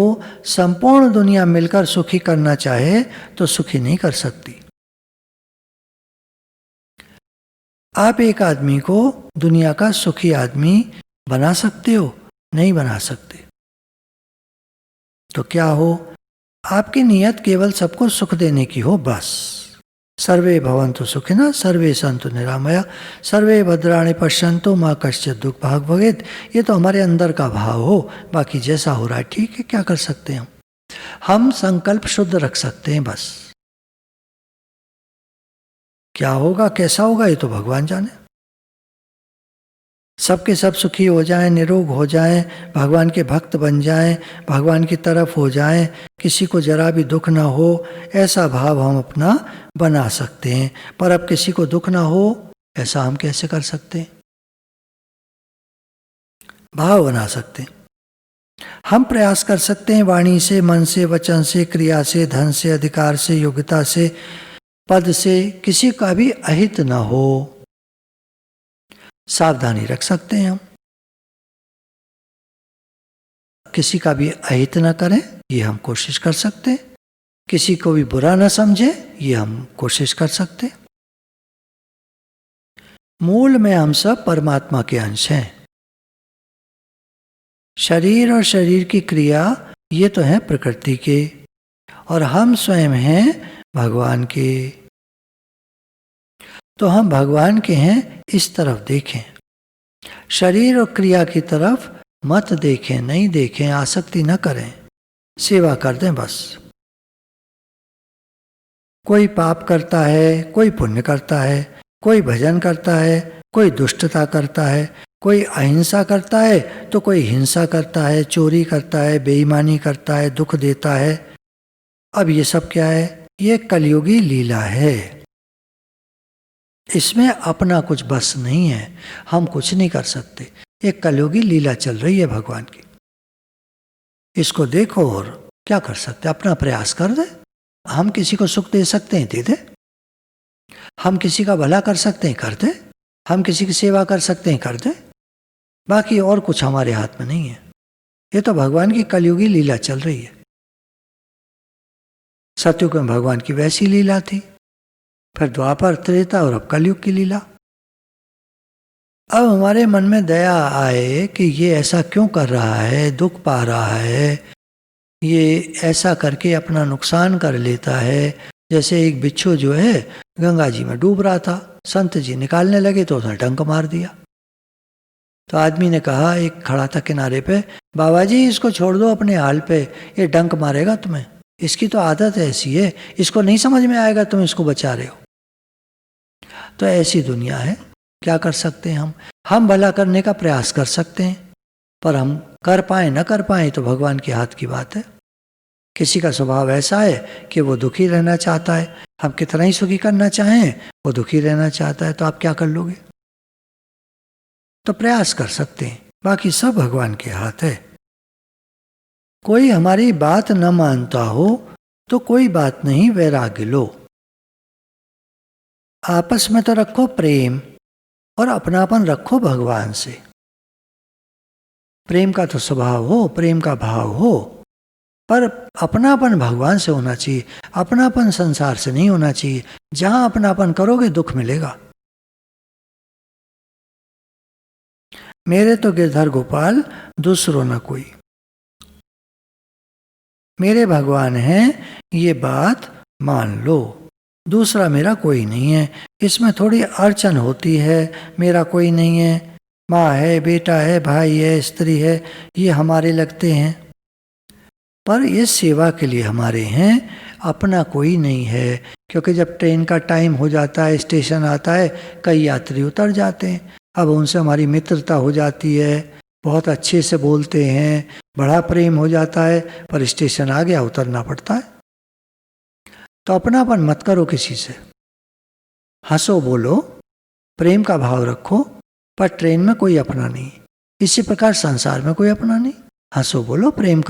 संपूर्ण दुनिया मिलकर सुखी करना चाहे तो सुखी नहीं कर सकती। आप एक आदमी को दुनिया का सुखी आदमी बना सकते हो? नहीं बना सकते। तो क्या हो, आपकी नियत केवल सबको सुख देने की हो, बस। सर्वे भवन्तु सुखिनः, सर्वे सन्तु निरामया, सर्वे भद्राणि पश्यन्तु माँ कश्चित् दुःख भाग् भवेत्। ये तो हमारे अंदर का भाव हो, बाकी जैसा हो रहा है ठीक है, क्या कर सकते हैं हम संकल्प शुद्ध रख सकते हैं बस। क्या होगा, कैसा होगा, ये तो भगवान जाने। सबके सब सुखी हो जाएं, निरोग हो जाएं, भगवान के भक्त बन जाएं, भगवान की तरफ हो जाएं, किसी को जरा भी दुख ना हो, ऐसा भाव हम अपना बना सकते हैं। पर अब किसी को दुख ना हो ऐसा हम कैसे कर सकते हैं? भाव बना सकते हैं। हम प्रयास कर सकते हैं वाणी से, मन से, वचन से, क्रिया से, धन से, अधिकार से, योग्यता से, पद से किसी का भी अहित ना हो, सावधानी रख सकते हैं हम। किसी का भी अहित न करें ये हम कोशिश कर सकते हैं, किसी को भी बुरा न समझे ये हम कोशिश कर सकते हैं। मूल में हम सब परमात्मा के अंश हैं। शरीर और शरीर की क्रिया ये तो है प्रकृति के, और हम स्वयं हैं भगवान के। तो हम भगवान के हैं इस तरफ देखें, शरीर और क्रिया की तरफ मत देखें, नहीं देखें, आसक्ति न करें, सेवा कर दें बस। कोई पाप करता है, कोई पुण्य करता है, कोई भजन करता है, कोई दुष्टता करता है, कोई अहिंसा करता है तो कोई हिंसा करता है, चोरी करता है, बेईमानी करता है, दुख देता है। अब ये सब क्या है? ये कलयुगी लीला है। इसमें अपना कुछ बस नहीं है, हम कुछ नहीं कर सकते। एक कलयुगी लीला चल रही है भगवान की, इसको देखो और क्या कर सकते, अपना प्रयास कर दे। हम किसी को सुख दे सकते हैं, दे दे। हम किसी का भला कर सकते हैं, कर दे। हम किसी की सेवा कर सकते हैं, कर दे। बाकी और कुछ हमारे हाथ में नहीं है। ये तो भगवान की कलयुगी लीला चल रही है। सतयुग में भगवान की वैसी लीला थी, फिर द्वापर, त्रेता और अब कलयुग की लीला। अब हमारे मन में दया आए कि ये ऐसा क्यों कर रहा है, दुख पा रहा है, ये ऐसा करके अपना नुकसान कर लेता है। जैसे एक बिच्छू जो है गंगा जी में डूब रहा था, संत जी निकालने लगे तो उसने डंक मार दिया। तो आदमी ने कहा, एक खड़ा था किनारे पे, बाबा जी इसको छोड़ दो अपने हाल पे, ये डंक मारेगा तुम्हें, इसकी तो आदत ऐसी है, इसको नहीं समझ में आएगा तुम इसको बचा रहे हो। तो ऐसी दुनिया है, क्या कर सकते हैं हम भला करने का प्रयास कर सकते हैं, पर हम कर पाए न कर पाए तो भगवान के हाथ की बात है। किसी का स्वभाव ऐसा है कि वो दुखी रहना चाहता है, हम कितना ही सुखी करना चाहें वो दुखी रहना चाहता है, तो आप क्या कर लोगे। तो प्रयास कर सकते हैं, बाकी सब भगवान के हाथ है। कोई हमारी बात न मानता हो तो कोई बात नहीं, वैराग्य लो। आपस में तो रखो प्रेम और अपनापन रखो भगवान से। प्रेम का तो स्वभाव हो, प्रेम का भाव हो, पर अपनापन भगवान से होना चाहिए। अपनापन संसार से नहीं होना चाहिए। जहां अपनापन करोगे दुख मिलेगा। मेरे तो गिरधर गोपाल दूसरों न कोई, मेरे भगवान हैं ये बात मान लो, दूसरा मेरा कोई नहीं है। इसमें थोड़ी अड़चन होती है, मेरा कोई नहीं है, माँ है, बेटा है, भाई है, स्त्री है, ये हमारे लगते हैं, पर ये सेवा के लिए हमारे हैं, अपना कोई नहीं है। क्योंकि जब ट्रेन का टाइम हो जाता है, स्टेशन आता है, कई यात्री उतर जाते हैं, अब उनसे हमारी मित्रता हो जाती है, बहुत अच्छे से बोलते हैं, बड़ा प्रेम हो जाता है, पर स्टेशन आ गया उतरना पड़ता है। तो अपनापन मत करो किसी से, हंसो बोलो, प्रेम का भाव रखो, पर ट्रेन में कोई अपना नहीं। इसी प्रकार संसार में कोई अपना नहीं। हंसो बोलो, प्रेम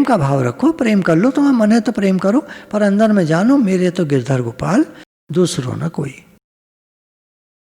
का भाव रखो, प्रेम कर लो, तुम्हें मन है तो प्रेम करो, पर अंदर में जानो मेरे तो गिरधर गोपाल दूसरों न कोई।